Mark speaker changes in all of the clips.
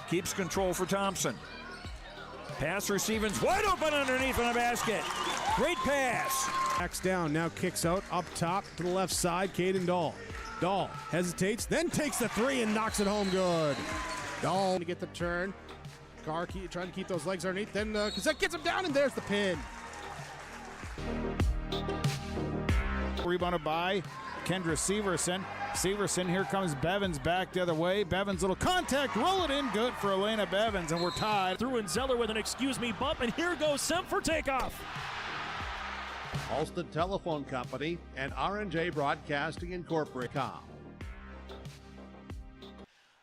Speaker 1: keeps control for Thompson. Pass for Stevens, wide open underneath in the basket. Great pass.
Speaker 2: Backs down, now kicks out, up top to the left side, Caden Dahl. Dahl hesitates, then takes the three and knocks it home good. Dahl to get the turn. Carr trying to keep those legs underneath, then Cassette gets him down, and there's the pin.
Speaker 3: Rebounded by Kendra Severson. Severson, here comes Bevins back the other way. Bevins, little contact, roll it in, good for Elena Bevins, and we're tied.
Speaker 4: Through and Zeller with an excuse me bump, and here goes Sem for takeoff.
Speaker 5: Halsted Telephone Company and R&J Broadcasting Incorporated.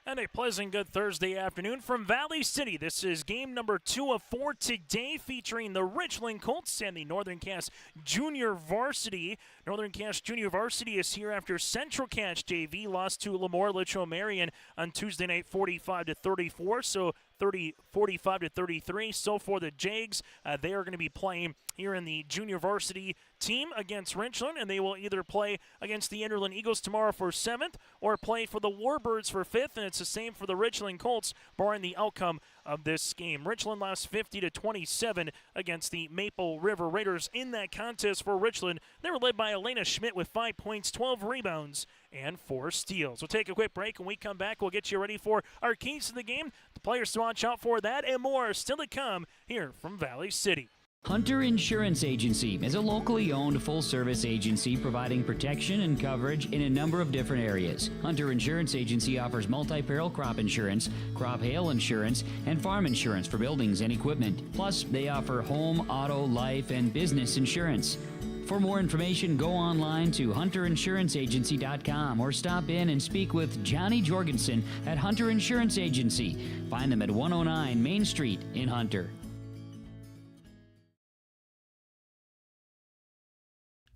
Speaker 4: And a pleasant good Thursday afternoon from Valley City. This is game number 2 of 4 today, featuring the Richland Colts and the Northern Cass Junior Varsity. Northern Cass Junior Varsity is here after Central Cass JV lost to Lemoore Litchfield Marion on Tuesday night 45-34. So 45-33. So for the Jags, they are going to be playing here in the junior varsity team against Richland, and they will either play against the Enderlin Eagles tomorrow for 7th or play for the Warbirds for 5th, and it's the same for the Richland Colts, barring the outcome of this game. Richland lost 50-27 against the Maple River Raiders in that contest for Richland. They were led by Elena Schmidt with 5 points, 12 rebounds, and 4 steals. We'll take a quick break. When we come back, we'll get you ready for our keys to the game, the players to watch out for, that and more still to come here from Valley City.
Speaker 6: Hunter Insurance Agency is a locally owned full-service agency providing protection and coverage in a number of different areas. Hunter Insurance Agency offers multi-peril crop insurance, crop hail insurance, and farm insurance for buildings and equipment. Plus, they offer home, auto, life, and business insurance. For more information, go online to hunterinsuranceagency.com or stop in and speak with Johnny Jorgensen at Hunter Insurance Agency. Find them at 109 Main Street in Hunter.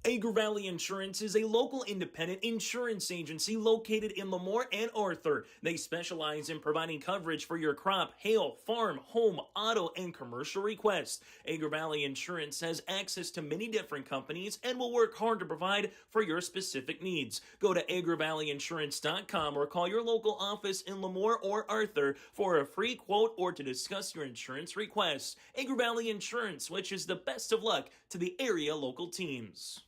Speaker 4: Agri Valley Insurance is a local independent insurance agency located in Lemoore and Arthur. They specialize in providing coverage for your crop, hail, farm, home, auto, and commercial requests. Agri Valley Insurance has access to many different companies and will work hard to provide for your specific needs. Go to agrivalleyinsurance.com or call your local office in Lemoore or Arthur for a free quote or to discuss your insurance requests. Agri Valley Insurance wishes the best of luck to the area local teams.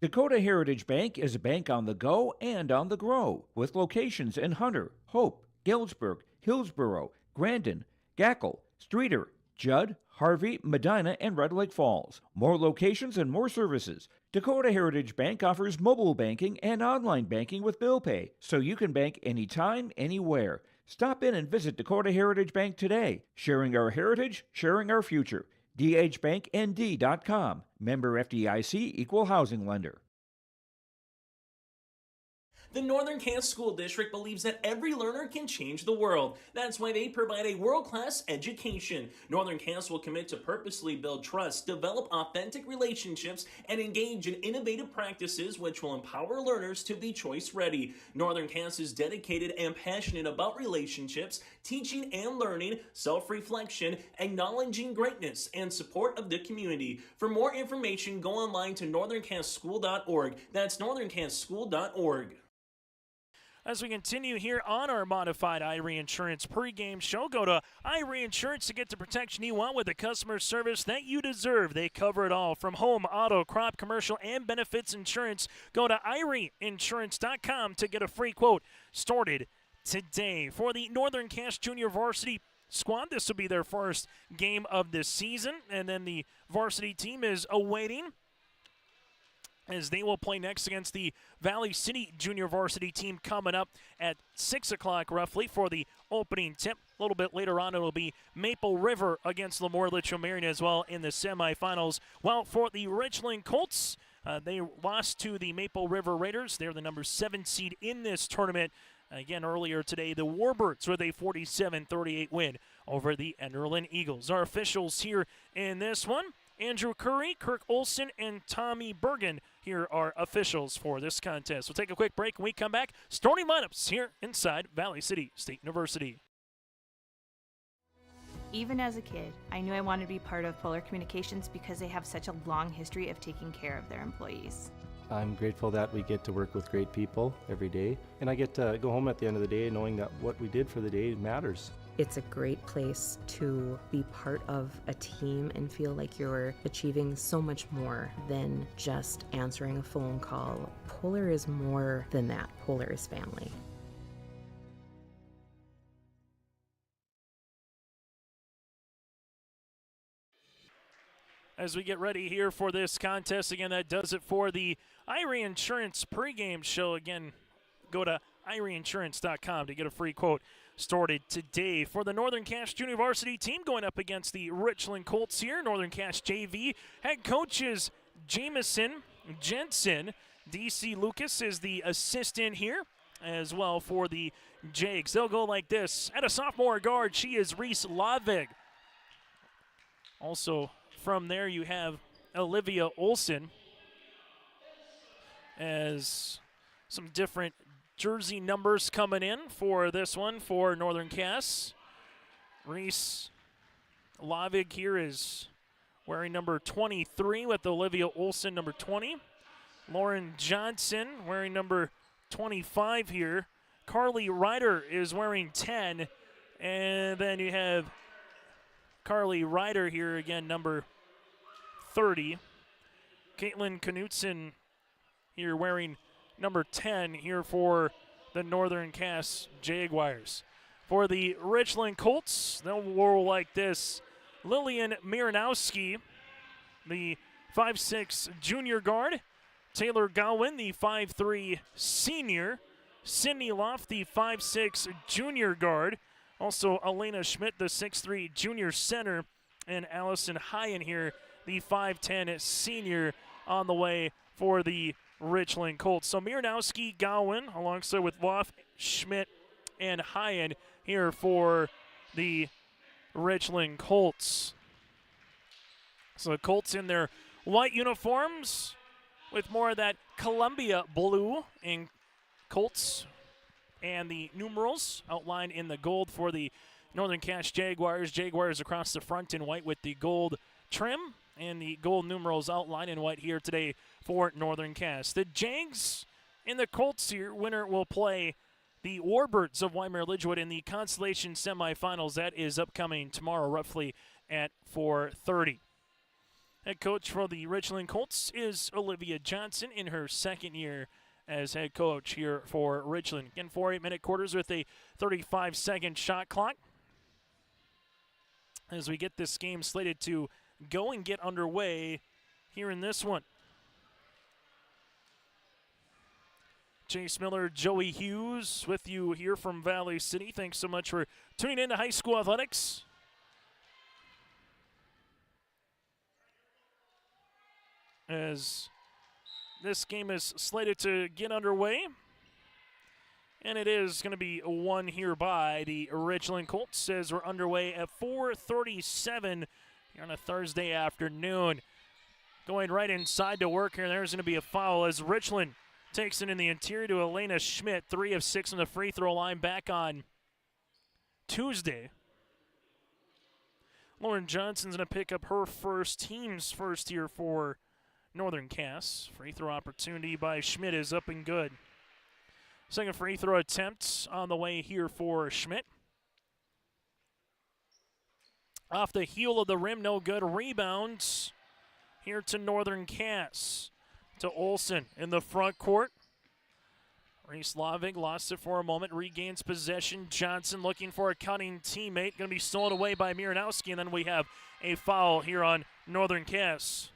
Speaker 1: Dakota Heritage Bank is a bank on the go and on the grow, with locations in Hunter, Hope, Galesburg, Hillsborough, Grandin, Gackle, Streeter, Judd, Harvey, Medina, and Red Lake Falls. More locations and more services. Dakota Heritage Bank offers mobile banking and online banking with bill pay, so you can bank anytime, anywhere. Stop in and visit Dakota Heritage Bank today. Sharing our heritage, sharing our future. dhbanknd.com. Member FDIC, Equal Housing Lender.
Speaker 4: The Northern Cass School District believes that every learner can change the world. That's why they provide a world-class education. Northern Cass will commit to purposely build trust, develop authentic relationships, and engage in innovative practices which will empower learners to be choice-ready. Northern Cass is dedicated and passionate about relationships, teaching and learning, self-reflection, acknowledging greatness, and support of the community. For more information, go online to northerncasschool.org. That's northerncasschool.org. As we continue here on our modified iRe Insurance pregame show, go to iRe Insurance to get the protection you want with the customer service that you deserve. They cover it all, from home, auto, crop, commercial, and benefits insurance. Go to ireinsurance.com to get a free quote started today. For the Northern Cass Junior Varsity squad, this will be their first game of the season, and then the varsity team is awaiting as they will play next against the Valley City Junior Varsity team coming up at 6 o'clock roughly for the opening tip. A little bit later on, it will be Maple River against Lemoore Litchfield Marion as well in the semifinals. Well, for the Richland Colts, they lost to the Maple River Raiders. They're the number 7 seed in this tournament. Again, earlier today, the Warbirds with a 47-38 win over the Enderlin Eagles. Our officials here in this one: Andrew Curry, Kirk Olson, and Tommy Bergen. Here are officials for this contest. We'll take a quick break. When we come back, starting lineups here inside Valley City State University.
Speaker 7: Even as a kid, I knew I wanted to be part of Polar Communications because they have such a long history of taking care of their employees.
Speaker 8: I'm grateful that we get to work with great people every day, and I get to go home at the end of the day knowing that what we did for the day matters.
Speaker 9: It's a great place to be part of a team and feel like you're achieving so much more than just answering a phone call. Polar is more than that. Polar is family.
Speaker 10: As we get ready here for this contest, again, that does it for the Irie Insurance pregame show. Again, go to IrieInsurance.com to get a free quote started today. For the Northern Cache Junior Varsity team going up against the Richland Colts here, Northern Cache JV, head coaches Jameson, Jensen, DC Lucas is the assistant here as well for the Jags. They'll go like this. At a sophomore guard, she is Reese Lavig. Also, from there, you have Olivia Olson as some different jersey numbers coming in for this one for Northern Cass. Reese Lavig here is wearing number 23 with Olivia Olson number 20. Lauren Johnson wearing number 25 here. Carly Ryder is wearing 10. And then you have Carly Ryder here again, number 30. Caitlin Knutson here wearing number 10 here for the Northern Cass Jaguars. For the Richland Colts, they'll roll like this. Lillian Miranowski, the 5'6 junior guard. Taylor Gowan, the 5'3 senior. Sydney Loft, the 5'6 junior guard. Also Elena Schmidt, the 6'3 junior center. And Allison Hyen here, the 5'10 senior, on the way for the Richland Colts. So Miranowski, Gowan, alongside with Loft, Schmidt, and Hyen here for the Richland Colts. So the Colts in their white uniforms with more of that Columbia blue in Colts, and the numerals outlined in the gold for the Northern Cache Jaguars. Jaguars across the front in white with the gold trim, and the gold numerals outlined in white here today for Northern Cache. The Jags and the Colts here, winner will play the Warbirds of Weimar Lidgewood in the Consolation Semifinals. That is upcoming tomorrow, roughly at 4:30. Head coach for the Richland Colts is Olivia Johnson in her second year as head coach here for Richland. Again, 4 8-minute quarters with a 35-second shot clock. As we get this game slated to go and get underway here in this one. Chase Miller, Joey Hughes with you here from Valley City. Thanks so much for tuning in to High School Athletics. As this game is slated to get underway, and it is going to be won here by the Richland Colts as we're underway at 4:37 here on a Thursday afternoon. Going right inside to work here, there's going to be a foul as Richland takes it in the interior to Elena Schmidt, 3 of 6 on the free throw line back on Tuesday. Lauren Johnson's going to pick up her team's first here for Northern Cass. Free throw opportunity by Schmidt is up and good. Second free throw attempt on the way here for Schmidt. Off the heel of the rim, no good. Rebounds here to Northern Cass. To Olson in the front court. Reese Lavig lost it for a moment, regains possession. Johnson looking for a cutting teammate. Going to be stolen away by Miranowski, and then we have a foul here on Northern Cass.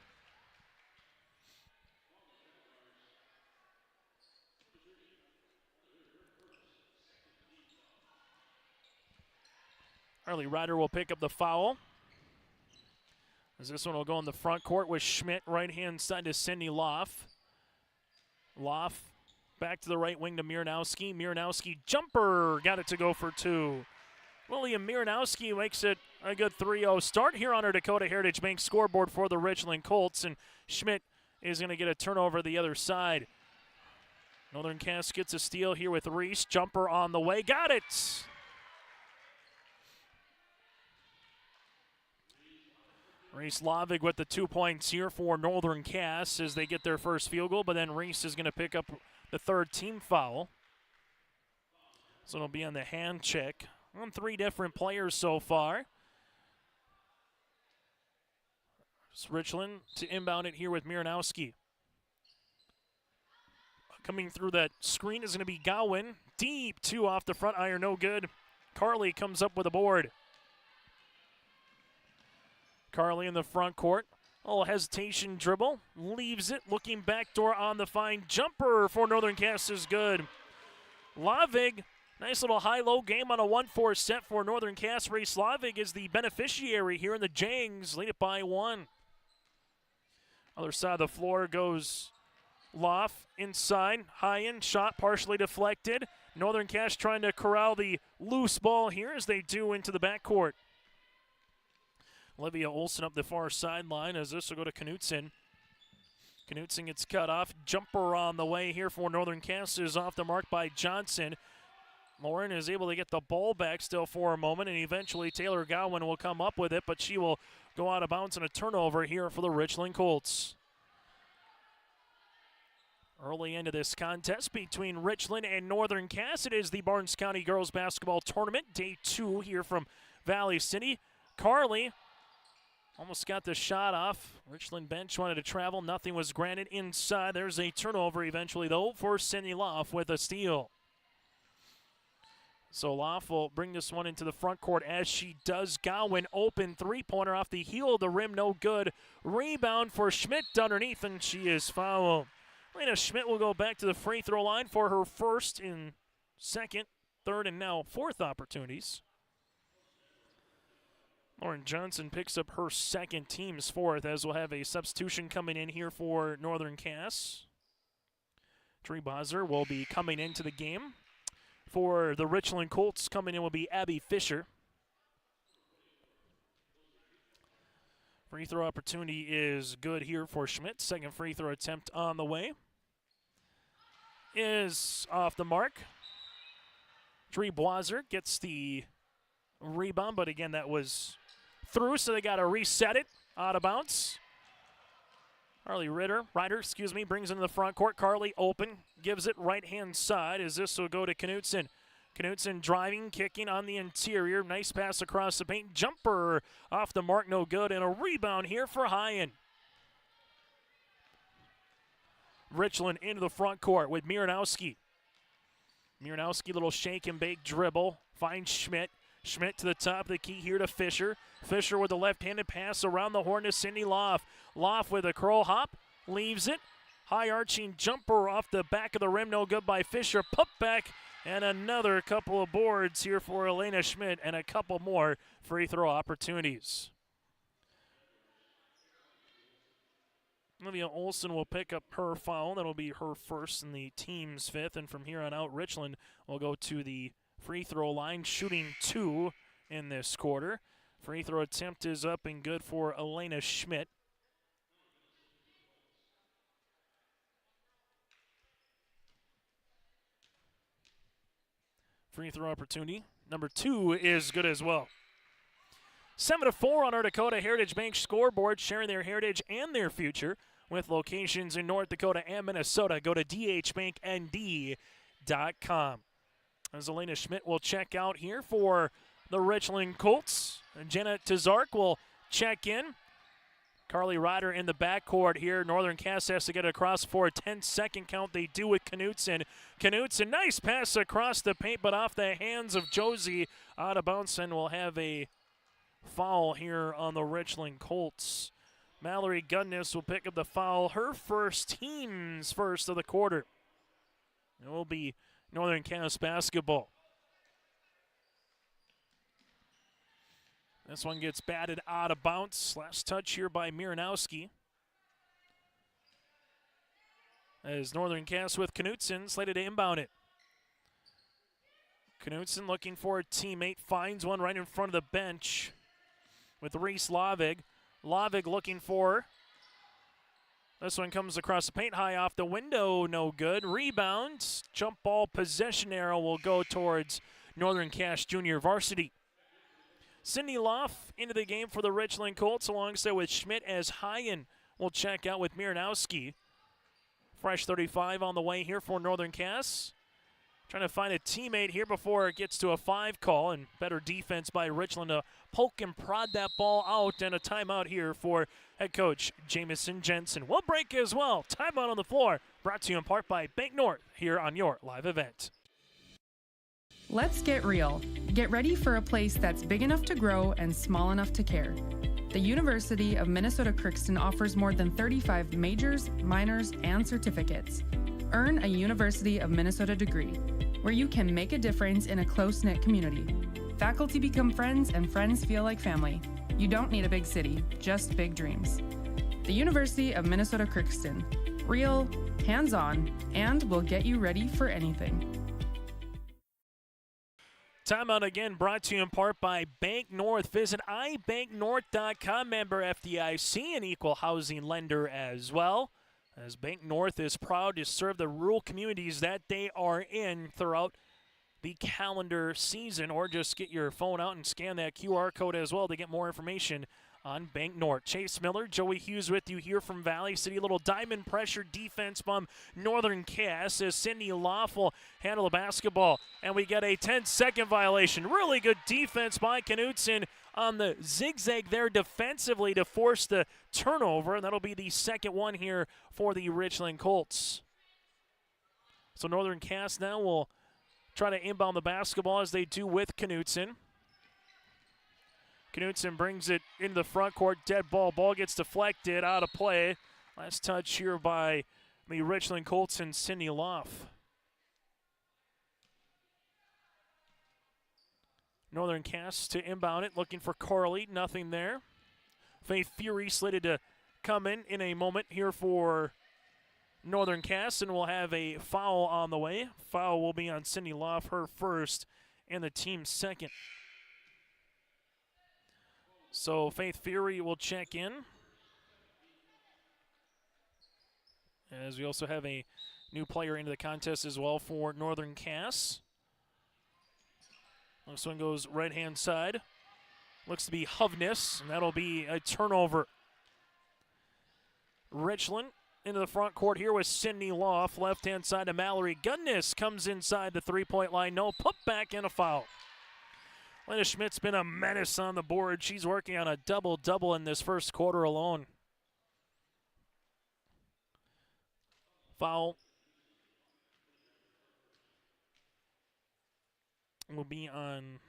Speaker 10: Carly Ryder will pick up the foul. As this one will go in the front court with Schmidt, right-hand side to Cindy Loff. Loff back to the right wing to Miranowski. Miranowski jumper, got it to go for 2. William Miranowski makes it a good 3-0 start here on our Dakota Heritage Bank scoreboard for the Richland Colts, and Schmidt is going to get a turnover the other side. Northern Cass gets a steal here with Reese. Jumper on the way, got it! Reese Lavig with the 2 points here for Northern Cass as they get their first field goal, but then Reese is going to pick up the third team foul. So it'll be on the hand check on 3 different players so far. It's Richland to inbound it here with Miranowski. Coming through that screen is going to be Gowan. Deep 2 off the front iron, no good. Carly comes up with a board. Carly in the front court. A little hesitation dribble. Leaves it. Looking backdoor on the fine jumper for Northern Cass is good. Lavig, nice little high-low game on a 1-4 set for Northern Cass. Reese Lavig is the beneficiary here in the Jangs. Lead it by 1. Other side of the floor goes Loff inside. High end shot partially deflected. Northern Cass trying to corral the loose ball here as they do into the backcourt. Olivia Olsen up the far sideline as this will go to Knutson. Knutson gets cut off. Jumper on the way here for Northern Cass is off the mark by Johnson. Lauren is able to get the ball back still for a moment, and eventually Taylor Gowan will come up with it, but she will go out of bounds on a turnover here for the Richland Colts. Early into this contest between Richland and Northern Cass, it is the Barnes County Girls Basketball Tournament, Day 2 here from Valley City. Carly almost got the shot off. Richland bench wanted to travel. Nothing was granted inside. There's a turnover eventually, though, for Cindy Loff with a steal. So Loff will bring this one into the front court as she does. Gowan open three-pointer off the heel of the rim, no good. Rebound for Schmidt underneath, and she is fouled. Lena Schmidt will go back to the free throw line for her first in second, third, and now fourth opportunities. Lauren Johnson picks up her second, team's fourth, as we'll have a substitution coming in here for Northern Cass. Tree Bozzer will be coming into the game. For the Richland Colts, coming in will be Abby Fisher. Free throw opportunity is good here for Schmidt. Second free throw attempt on the way. Is off the mark. Tree Bozzer gets the rebound, but again, that was through, so they got to reset it. Out of bounds. Carly Ryder, brings into the front court. Carly open, gives it right-hand side as this will go to Knutson. Knutson driving, kicking on the interior. Nice pass across the paint. Jumper off the mark, no good. And a rebound here for Hyen. Richland into the front court with Miranowski. Miranowski, little shake and bake dribble. Finds Schmidt. Schmidt to the top of the key here to Fisher. Fisher with the left-handed pass around the horn to Cindy Loff. Loff with a curl hop, leaves it. High arching jumper off the back of the rim, no good by Fisher. Put back, and another couple of boards here for Elena Schmidt, and a couple more free throw opportunities. Olivia Olsen will pick up her foul. That'll be her first and the team's fifth, and from here on out, Richland will go to the free throw line, shooting 2 in this quarter. Free throw attempt is up and good for Elena Schmidt. Free throw opportunity. Number 2 is good as well. 7-4 on our Dakota Heritage Bank scoreboard, sharing their heritage and their future with locations in North Dakota and Minnesota. Go to dhbanknd.com. As Elena Schmidt will check out here for the Richland Colts. And Jenna Tazark will check in. Carly Ryder in the backcourt here. Northern Cass has to get across for a 10-second count. They do with Knutson. Knutson, nice pass across the paint, but off the hands of Josie. Out of bounds, and we'll have a foul here on the Richland Colts. Mallory Goodness will pick up the foul. Her first, team's first of the quarter. It will be Northern Cass basketball. This one gets batted out of bounds. Last touch here by Miranowski. As Northern Cass with Knutson slated to inbound it. Knutson looking for a teammate. Finds one right in front of the bench with Reese Lavig. Lavig looking for. This one comes across the paint, high off the window, no good. Rebounds, jump ball possession arrow will go towards Northern Cass Junior Varsity. Cindy Loff into the game for the Richland Colts alongside with Schmidt as Hyen will check out with Miranowski. Fresh 35 on the way here for Northern Cass. Trying to find a teammate here before it gets to a 5 call, and better defense by Richland to poke and prod that ball out, and a timeout here for head coach Jamison Jensen. We'll break as well. Timeout on the floor, brought to you in part by Bank North here on your live event.
Speaker 11: Let's get real. Get ready for a place that's big enough to grow and small enough to care. The University of Minnesota Crookston offers more than 35 majors, minors, and certificates. Earn a University of Minnesota degree, where you can make a difference in a close-knit community. Faculty become friends and friends feel like family. You don't need a big city, just big dreams. The University of Minnesota Crookston. Real, hands-on, and will get you ready for anything.
Speaker 10: Timeout again brought to you in part by Bank North. Visit ibanknorth.com, member FDIC, an equal housing lender as well, as Bank North is proud to serve the rural communities that they are in throughout the calendar season. Or just get your phone out and scan that QR code as well to get more information on Bank North. Chase Miller, Joey Hughes with you here from Valley City. A little diamond pressure defense from Northern Cass as Cindy Loff will handle the basketball. And we get a 10-second violation. Really good defense by Knutson on the zigzag there defensively to force the turnover. And that'll be the second one here for the Richland Colts. So Northern Cass now will try to inbound the basketball as they do with Knutson. Knutson brings it into the front court, dead ball. Ball gets deflected, out of play. Last touch here by the Richland Colts and Cindy Loff. Northern Cass to inbound it, looking for Carly. Nothing there. Faith Fury slated to come in a moment here for Northern Cass, and we'll have a foul on the way. Foul will be on Cindy Loff, her first, and the team's second. So Faith Fury will check in. As we also have a new player into the contest as well for Northern Cass. This one goes right-hand side. Looks to be Hovness, and that'll be a turnover. Richland into the front court here with Cindy Loff. Left-hand side to Mallory. Goodness comes inside the three-point line. No putback and a foul. Lena Schmidt's been a menace on the board. She's working on a double-double in this first quarter alone. Foul will be on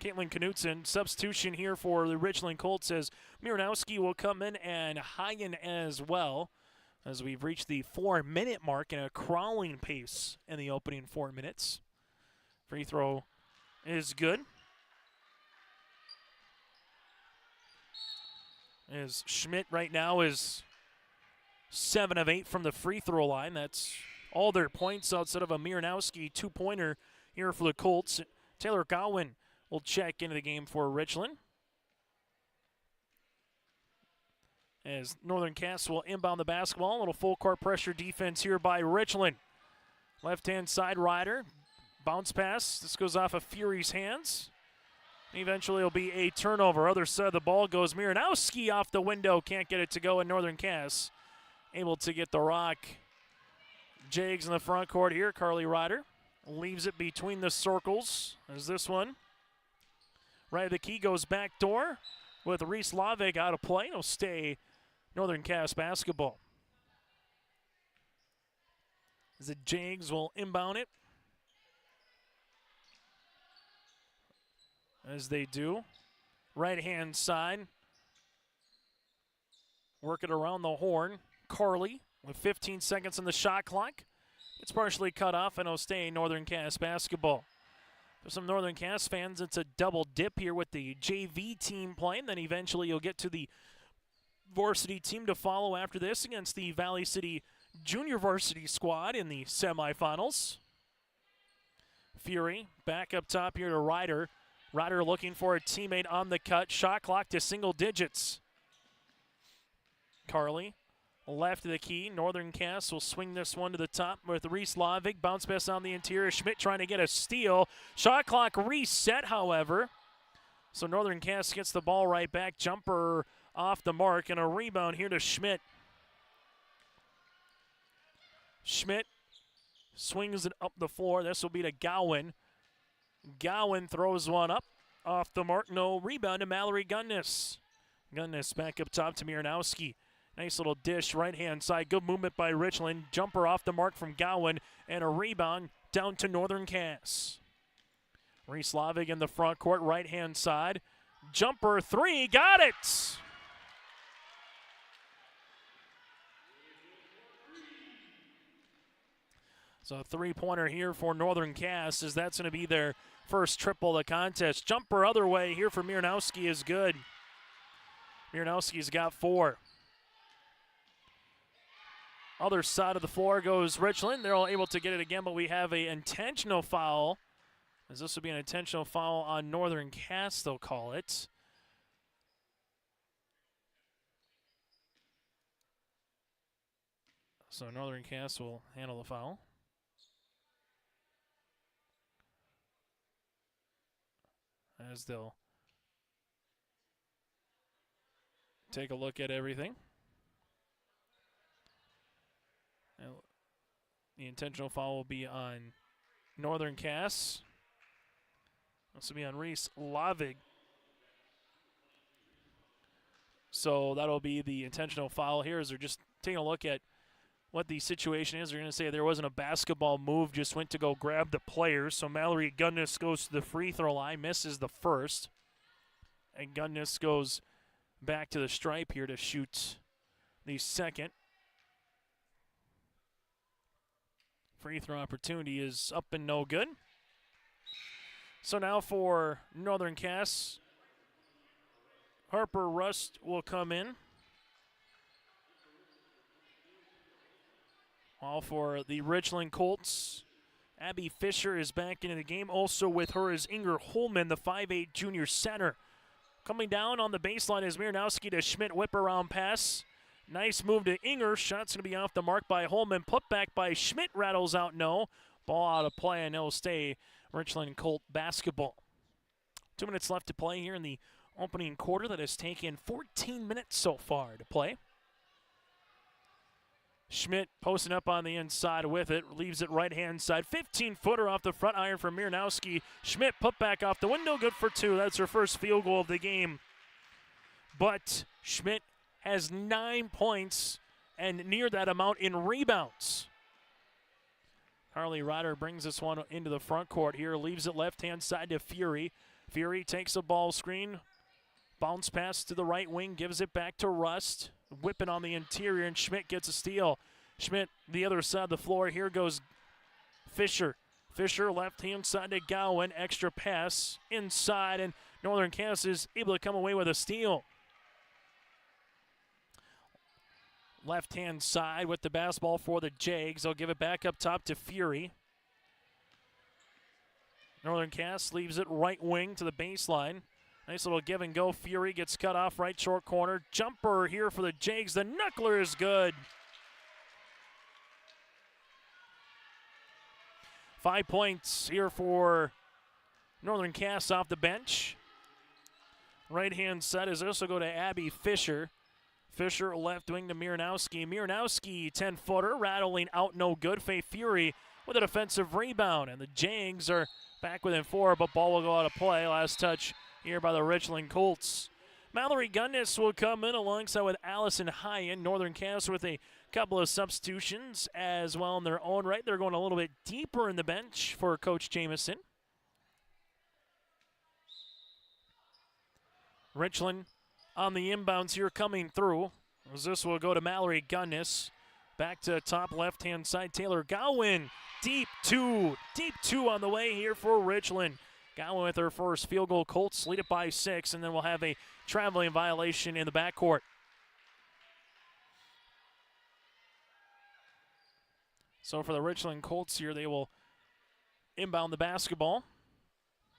Speaker 10: Caitlin Knutson. Substitution here for the Richland Colts as Miranowski will come in and Hyen as well, as we've reached the 4-minute mark in a crawling pace in the opening 4 minutes. Free throw is good. As Schmidt right now is 7 of 8 from the free throw line. That's all their points outside of a Miranowski 2-pointer here for the Colts. Taylor Gowan will check into the game for Richland. As Northern Cass will inbound the basketball. A little full court pressure defense here by Richland. Left-hand side Ryder. Bounce pass. This goes off of Fury's hands. Eventually it'll be a turnover. Other side of the ball goes Miranowski off the window. Can't get it to go in Northern Cass. Able to get the rock. Jags in the front court here. Carly Ryder leaves it between the circles. As this one. Right of the key goes back door with Reese Lavig out of play. It'll stay Northern Cass basketball. As the Jags will inbound it. As they do. Right-hand side. Work it around the horn. Carly with 15 seconds on the shot clock. It's partially cut off and it'll stay Northern Cass basketball. For some Northern Cass fans, it's a double dip here with the JV team playing. Then eventually you'll get to the varsity team to follow after this against the Valley City junior varsity squad in the semifinals. Fury back up top here to Ryder. Ryder looking for a teammate on the cut. Shot clock to single digits. Carly, left of the key. Northern Cass will swing this one to the top with Reese Lavig. Bounce pass on the interior. Schmidt trying to get a steal. Shot clock reset, however. So Northern Cass gets the ball right back. Jumper off the mark, and a rebound here to Schmidt. Schmidt swings it up the floor. This will be to Gowan. Gowan throws one up. Off the mark, no rebound to Mallory Gunnis. Gunnis back up top to Miranowski. Nice little dish, right-hand side. Good movement by Richland. Jumper off the mark from Gowan, and a rebound down to Northern Cass. Reese Lavig in the front court, right-hand side. Jumper three, got it! So a three-pointer here for Northern Cass, as that's going to be their first triple of the contest. Jumper other way here for Miranowski is good. Miranowski's got 4. Other side of the floor goes Richland. They're all able to get it again, but we have an intentional foul, as this would be an intentional foul on Northern Cass, they'll call it. So Northern Cass will handle the foul. As they'll take a look at everything. Now, the intentional foul will be on Northern Cass. This will be on Reese Lavig. So that'll be the intentional foul here, as they're just taking a look at what the situation is. They're going to say there wasn't a basketball move, just went to go grab the players. So Mallory Gunnis goes to the free throw line, misses the first. And Gunnis goes back to the stripe here to shoot the second. Free throw opportunity is up and no good. So now for Northern Cass, Harper Rust will come in. All for the Richland Colts, Abby Fisher is back into the game. Also with her is Inger Holman, the 5'8 junior center. Coming down on the baseline is Miranowski to Schmidt, whip around pass. Nice move to Inger. Shot's going to be off the mark by Holman. Put back by Schmidt, rattles out no. Ball out of play, and it'll stay Richland Colt basketball. 2 minutes left to play here in the opening quarter that has taken 14 minutes so far to play. Schmidt posting up on the inside with it, leaves it right-hand side. 15-footer off the front iron for Miranowski. Schmidt put back off the window, good for 2. That's her first field goal of the game. But Schmidt has 9 points and near that amount in rebounds. Harley Ryder brings this one into the front court here, leaves it left-hand side to Fury. Fury takes a ball screen, bounce pass to the right wing, gives it back to Rust. Whipping on the interior, and Schmidt gets a steal. Schmidt, the other side of the floor. Here goes Fisher. Fisher, left-hand side to Gowan. Extra pass inside, and Northern Cass is able to come away with a steal. Left-hand side with the basketball for the Jags. They'll give it back up top to Fury. Northern Cass leaves it right wing to the baseline. Nice little give and go. Fury gets cut off right short corner. Jumper here for the Jags. The knuckler is good. 5 points here for Northern Cass off the bench. Right-hand side is also go to Abby Fisher. Fisher left wing to Miranowski. Miranowski, 10-footer, rattling out no good. Faye Fury with a defensive rebound. And the Jags are back within 4, but ball will go out of play. Last touch here by the Richland Colts. Mallory Gunnis will come in alongside with Allison Hyen. Northern Cass with a couple of substitutions as well in their own right. They're going a little bit deeper in the bench for Coach Jamison. Richland on the inbounds here coming through. As this will go to Mallory Gunnis. Back to top left-hand side, Taylor Gowan. Deep two on the way here for Richland. Gowan with her first field goal. Colts lead it by 6, and then we'll have a traveling violation in the backcourt. So for the Richland Colts here, they will inbound the basketball.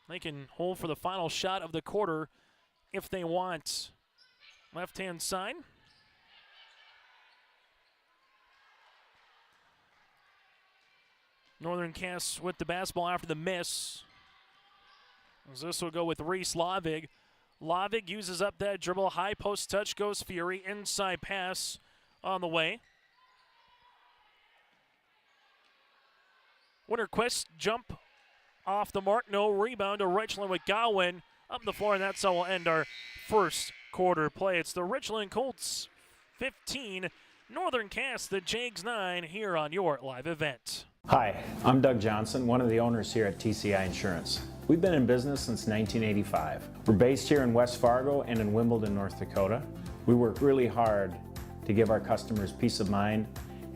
Speaker 10: They can hold for the final shot of the quarter if they want. Left-hand side. Northern Cass with the basketball after the miss. As this will go with Reese Lavig. Lavig uses up that dribble. High post touch goes Fury. Inside pass on the way. Winterquist jump off the mark. No rebound to Richland with Gowan up the floor, and that's how we'll end our first quarter play. It's the Richland Colts 15, Northern Cass, the Jags 9 here on your live event.
Speaker 12: Hi, I'm Doug Johnson, one of the owners here at TCI Insurance. We've been in business since 1985. We're based here in West Fargo and in Wimbledon, North Dakota. We work really hard to give our customers peace of mind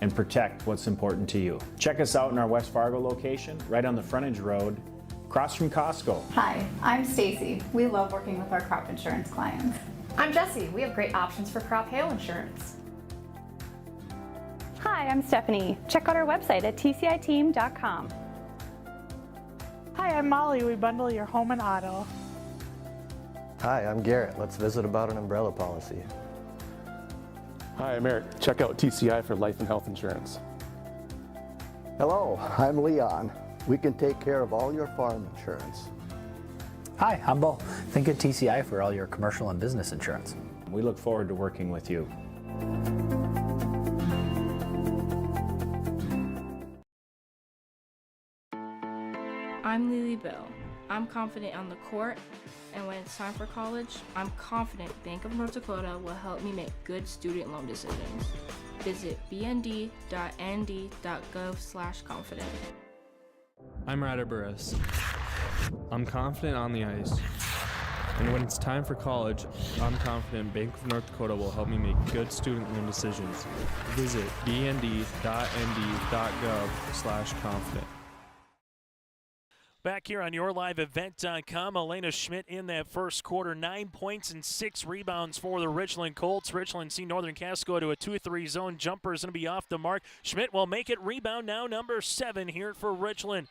Speaker 12: and protect what's important to you. Check us out in our West Fargo location, right on the frontage road, across from Costco.
Speaker 13: Hi, I'm Stacy. We love working with our crop insurance clients.
Speaker 14: I'm Jessie. We have great options for crop hail insurance.
Speaker 15: Hi, I'm Stephanie. Check out our website at tciteam.com.
Speaker 16: Hi, I'm Molly. We bundle your home and auto.
Speaker 17: Hi, I'm Garrett. Let's visit about an umbrella policy.
Speaker 18: Hi, I'm Eric. Check out TCI for life and health insurance.
Speaker 19: Hello, I'm Leon. We can take care of all your farm insurance.
Speaker 20: Hi, I'm Bo. Think of TCI for all your commercial and business insurance.
Speaker 12: We look forward to working with you.
Speaker 21: I'm Lily Bell. I'm confident on the court, and when it's time for college, I'm confident Bank of North Dakota will help me make good student loan decisions. Visit bnd.nd.gov/confident.
Speaker 22: I'm Ryder Burris. I'm confident on the ice. And when it's time for college, I'm confident Bank of North Dakota will help me make good student loan decisions. Visit bnd.nd.gov/confident.
Speaker 10: Back here on yourliveevent.com, Elena Schmidt in that first quarter, 9 points and 6 rebounds for the Richland Colts. Richland see Northern Cass go to a 2-3 zone. Jumper is going to be off the mark. Schmidt will make it. Rebound now, number 7 here for Richland.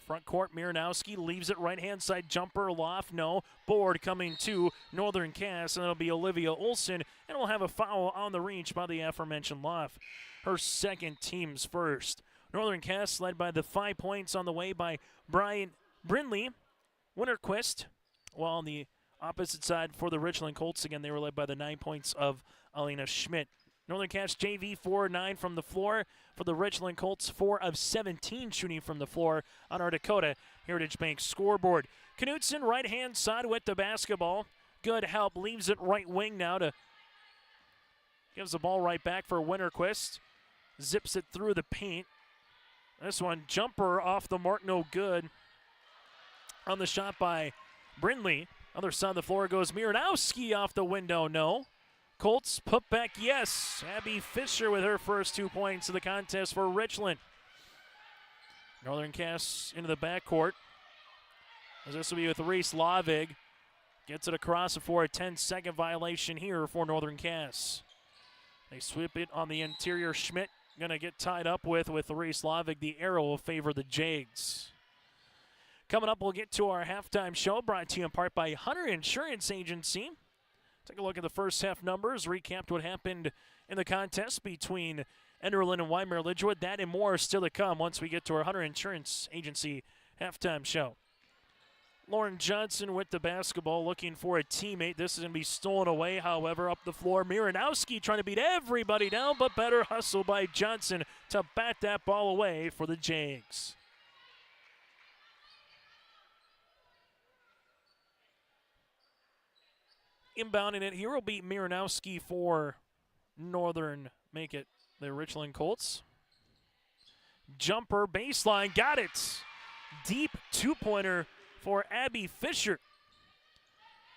Speaker 10: Front court, Miranowski leaves it right-hand side. Jumper, loft, no. Board coming to Northern Cass, and it'll be Olivia Olson, and we'll have a foul on the reach by the aforementioned loft. Her second, team's first. Northern Cass led by the 5 points on the way by Brian Brindley. Winterquist, while on the opposite side for the Richland Colts, again, they were led by the 9 points of Elena Schmidt. Northern Cass JV 4-9 from the floor. For the Richland Colts, 4 of 17 shooting from the floor on our Dakota Heritage Bank scoreboard. Knutson, right-hand side with the basketball. Good help, leaves it right wing now to gives the ball right back for Winterquist. Zips it through the paint. This one, jumper off the mark, no good. On the shot by Brindley. Other side of the floor goes Miranowski off the window, no. Colts put back, yes. Abby Fisher with her first 2 points of the contest for Richland. Northern Cass into the backcourt. As this will be with Reese Lavig. Gets it across for a 10-second violation here for Northern Cass. They sweep it on the interior. Schmidt going to get tied up with Reese Lavig. The arrow will favor the Jags. Coming up, we'll get to our halftime show, brought to you in part by Hunter Insurance Agency. Take a look at the first half numbers, recapped what happened in the contest between Enderlin and Weimar Lidgewood. That and more still to come once we get to our Hunter Insurance Agency halftime show. Lauren Johnson with the basketball, looking for a teammate. This is going to be stolen away, however, up the floor. Miranowski trying to beat everybody down, but better hustle by Johnson to bat that ball away for the Jags. Inbounding it here will be Miranowski for Northern, make it the Richland Colts. Jumper, baseline, got it. Deep two-pointer for Abby Fisher.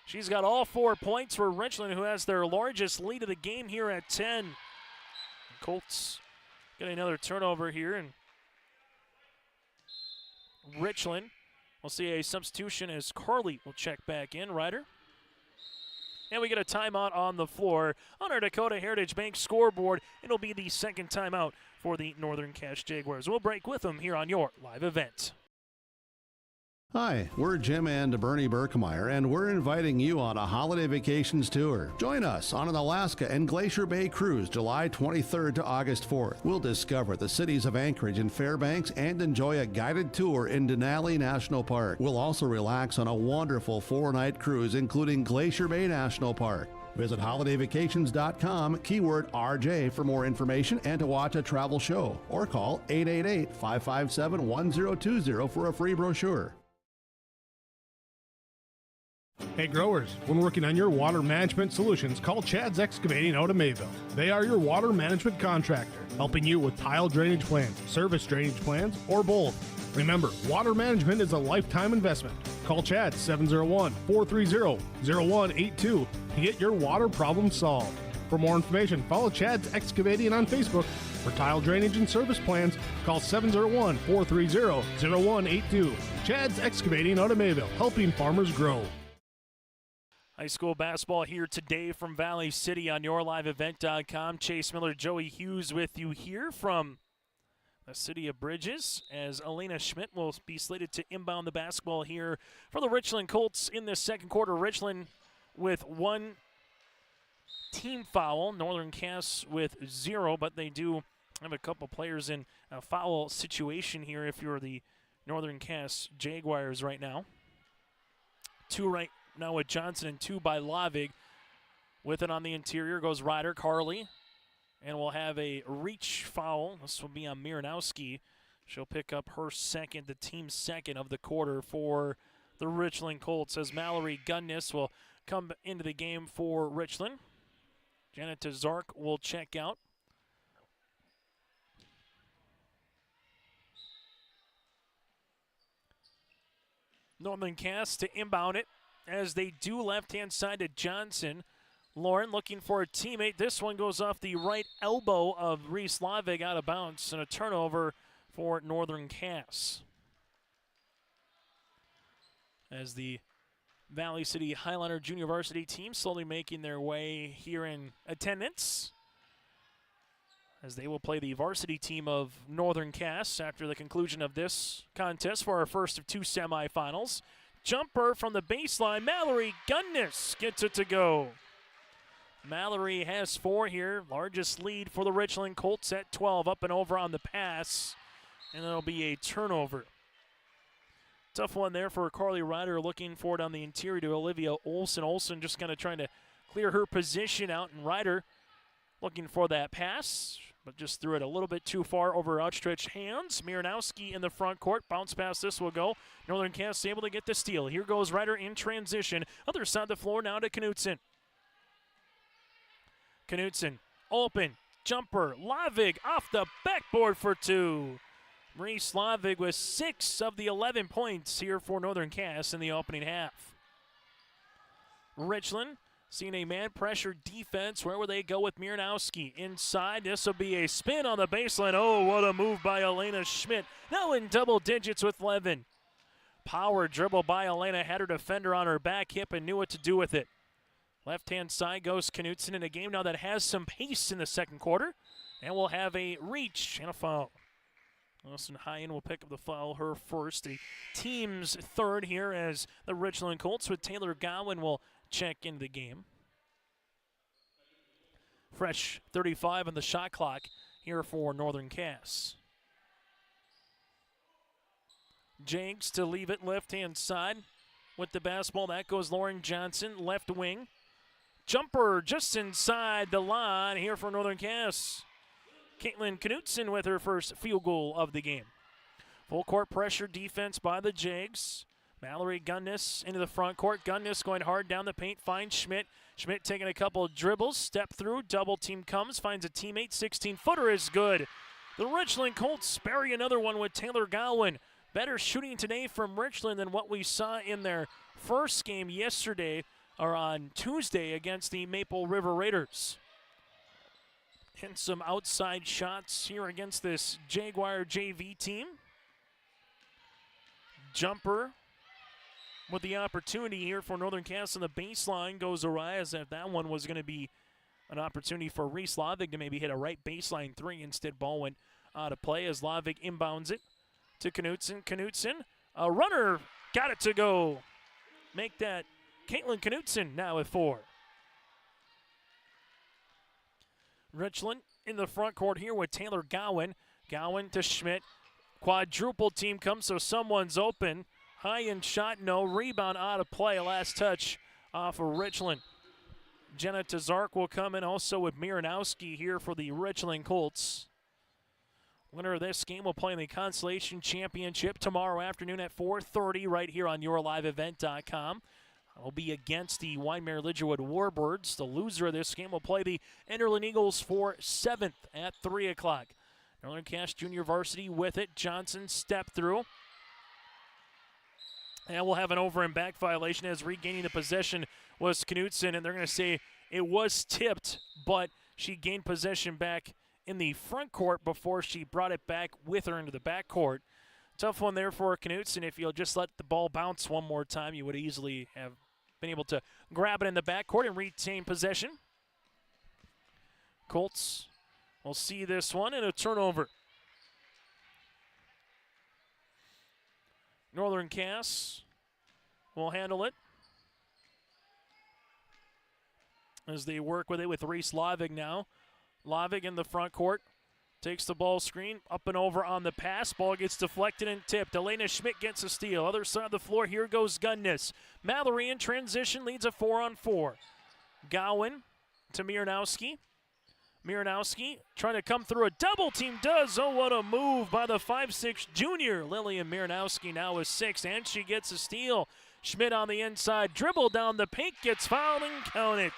Speaker 10: She's got all 4 points for Richland, who has their largest lead of the game here at 10. Colts get another turnover here, and Richland will see a substitution as Carly will check back in. Ryder. And we get a timeout on the floor on our Dakota Heritage Bank scoreboard. It'll be the second timeout for the Northern Cass Jaguars. We'll break with them here on your live event.
Speaker 5: Hi, we're Jim and Bernie Berkemeyer, and we're inviting you on a holiday vacations tour. Join us on an Alaska and Glacier Bay cruise July 23rd to August 4th. We'll discover the cities of Anchorage and Fairbanks and enjoy a guided tour in Denali National Park. We'll also relax on a wonderful 4-night cruise including Glacier Bay National Park. Visit holidayvacations.com, keyword RJ for more information and to watch a travel show, or call 888-557-1020 for a free brochure.
Speaker 2: Hey growers, when working on your water management solutions, call Chad's Excavating out of Mayville. They are your water management contractor, helping you with tile drainage plans, service drainage plans, or both. Remember, water management is a lifetime investment. Call Chad 701-430-0182 to get your water problem solved. For more information, follow Chad's Excavating on Facebook. For tile drainage and service plans, call 701-430-0182. Chad's Excavating out of Mayville, helping farmers grow.
Speaker 10: High school basketball here today from Valley City on yourliveevent.com. Chase Miller, Joey Hughes with you here from the city of Bridges, as Elena Schmidt will be slated to inbound the basketball here for the Richland Colts in the second quarter. Richland with 1 team foul, Northern Cass with 0, but they do have a couple players in a foul situation here if you're the Northern Cass Jaguars right now. 2 right now with Johnson and 2 by Lavig. With it on the interior goes Ryder Carly. And we'll have a reach foul. This will be on Miranowski. She'll pick up her second, the team's second of the quarter for the Richland Colts, as Mallory Gunnis will come into the game for Richland. Janet Zark will check out. Northern Cass to inbound it, as they do left-hand side to Johnson. Lauren looking for a teammate. This one goes off the right elbow of Reese Lavig out of bounds, and a turnover for Northern Cass. As the Valley City Highliner Junior Varsity team slowly making their way here in attendance, as they will play the varsity team of Northern Cass after the conclusion of this contest for our first of 2 semifinals. Jumper from the baseline. Mallory Gunnis gets it to go. Mallory has 4 here. Largest lead for the Richland Colts at 12. Up and over on the pass. And it'll be a turnover. Tough one there for Carly Ryder, looking for it on the interior to Olivia Olson. Olson just kind of trying to clear her position out, and Ryder looking for that pass, but just threw it a little bit too far over outstretched hands. Miranowski in the front court. Bounce pass, this will go. Northern Cass able to get the steal. Here goes Ryder in transition. Other side of the floor now to Knutson. Knutson, open, jumper, Lavig off the backboard for 2. Reese Lavig with 6 of the 11 points here for Northern Cass in the opening half. Richland seeing a man pressure defense. Where will they go with Miranowski? Inside, this will be a spin on the baseline. Oh, what a move by Elena Schmidt. Now in double digits with Levin. Power dribble by Elena, had her defender on her back hip and knew what to do with it. Left-hand side goes Knutson in a game now that has some pace in the second quarter. And we'll have a reach and a foul. Wilson Hyen will pick up the foul, her first. The team's third here, as the Richland Colts with Taylor Gowan will check into the game. Fresh 35 on the shot clock here for Northern Cass. Jenks to leave it left-hand side with the basketball. That goes Lauren Johnson, left wing. Jumper just inside the line here for Northern Cass. Caitlin Knutson with her first field goal of the game. Full court pressure defense by the Jags. Mallory Gunnis into the front court. Gunnis going hard down the paint, finds Schmidt. Schmidt taking a couple of dribbles, step through, double team comes, finds a teammate. 16-footer is good. The Richland Colts bury another one with Taylor Gowan. Better shooting today from Richland than what we saw in their first game yesterday, or on Tuesday, against the Maple River Raiders. And some outside shots here against this Jaguar JV team. Jumper with the opportunity here for Northern Cass on the baseline goes awry, as if that one was going to be an opportunity for Reese Lavig to maybe hit a right baseline 3. Instead, ball went out of play as Lavig inbounds it to Knutson. Knutson, a runner, got it to go. Make that Caitlin Knutson now with 4. Richland in the front court here with Taylor Gowan. Gowan to Schmidt. Quadruple team comes, so someone's open. High and shot, no. Rebound out of play. Last touch off of Richland. Jenna Tazark will come in also with Miranowski here for the Richland Colts. Winner of this game will play in the Consolation Championship tomorrow afternoon at 4:30 right here on YourLiveEvent.com. Will be against the Wyndmere Lidgerwood Warbirds. The loser of this game will play the Enderlin Eagles for 7th at 3 o'clock. Northern Cass Junior Varsity with it. Johnson step through. And we'll have an over and back violation as regaining the possession was Knutson. And they're going to say it was tipped, but she gained possession back in the front court before she brought it back with her into the back court. Tough one there for Knutson. If you'll just let the ball bounce one more time, you would easily have been able to grab it in the backcourt and retain possession. Colts will see this one and a turnover. Northern Cass will handle it as they work with it with Reese Lavig now. Lavig in the front court. Takes the ball screen, up and over on the pass. Ball gets deflected and tipped. Elena Schmidt gets a steal. Other side of the floor, here goes Gunnis. Mallory in transition leads a 4-on-4. Gowan to Miranowski. Miranowski trying to come through a double team. Does. Oh, what a move by the 5'6 junior. Lillian Miranowski now with 6, and she gets a steal. Schmidt on the inside. Dribble down the paint. Gets fouled and count it.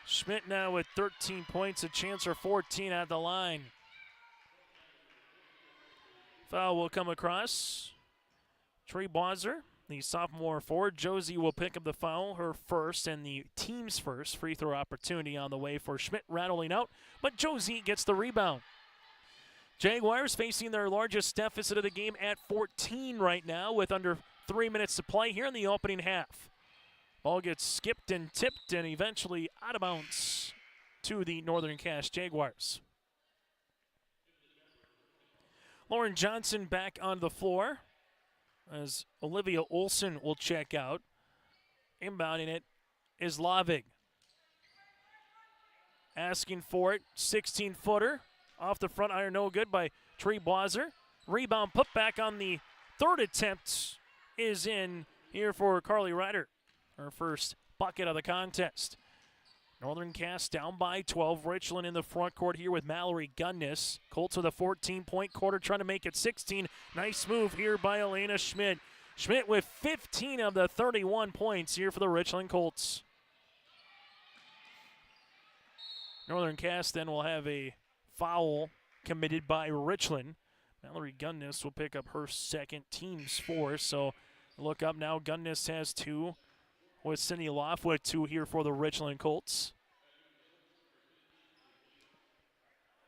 Speaker 10: Schmidt now with 13 points, a chance for 14 at the line. Foul will come across. Trey Bwazzer, the sophomore forward. Josie will pick up the foul, her first and the team's first free throw opportunity on the way for Schmidt, rattling out, but Josie gets the rebound. Jaguars facing their largest deficit of the game at 14 right now with under 3 minutes to play here in the opening half. Ball gets skipped and tipped and eventually out of bounds to the Northern Cass Jaguars. Lauren Johnson back on the floor as Olivia Olson will check out. Inbounding it is Lavig. Asking for it, 16-footer. Off the front iron, no good by Tree Bwazzer. Rebound put back on the third attempt is in here for Carly Ryder. Her first bucket of the contest. Northern Cass down by 12. Richland in the front court here with Mallory Gunnis. Colts with a 14-point quarter trying to make it 16. Nice move here by Elena Schmidt. Schmidt with 15 of the 31 points here for the Richland Colts. Northern Cass then will have a foul committed by Richland. Mallory Gunnis will pick up her second, team's fourth. So look up now. Gunnis has 2. With Cindy Loftwood 2 here for the Richland Colts.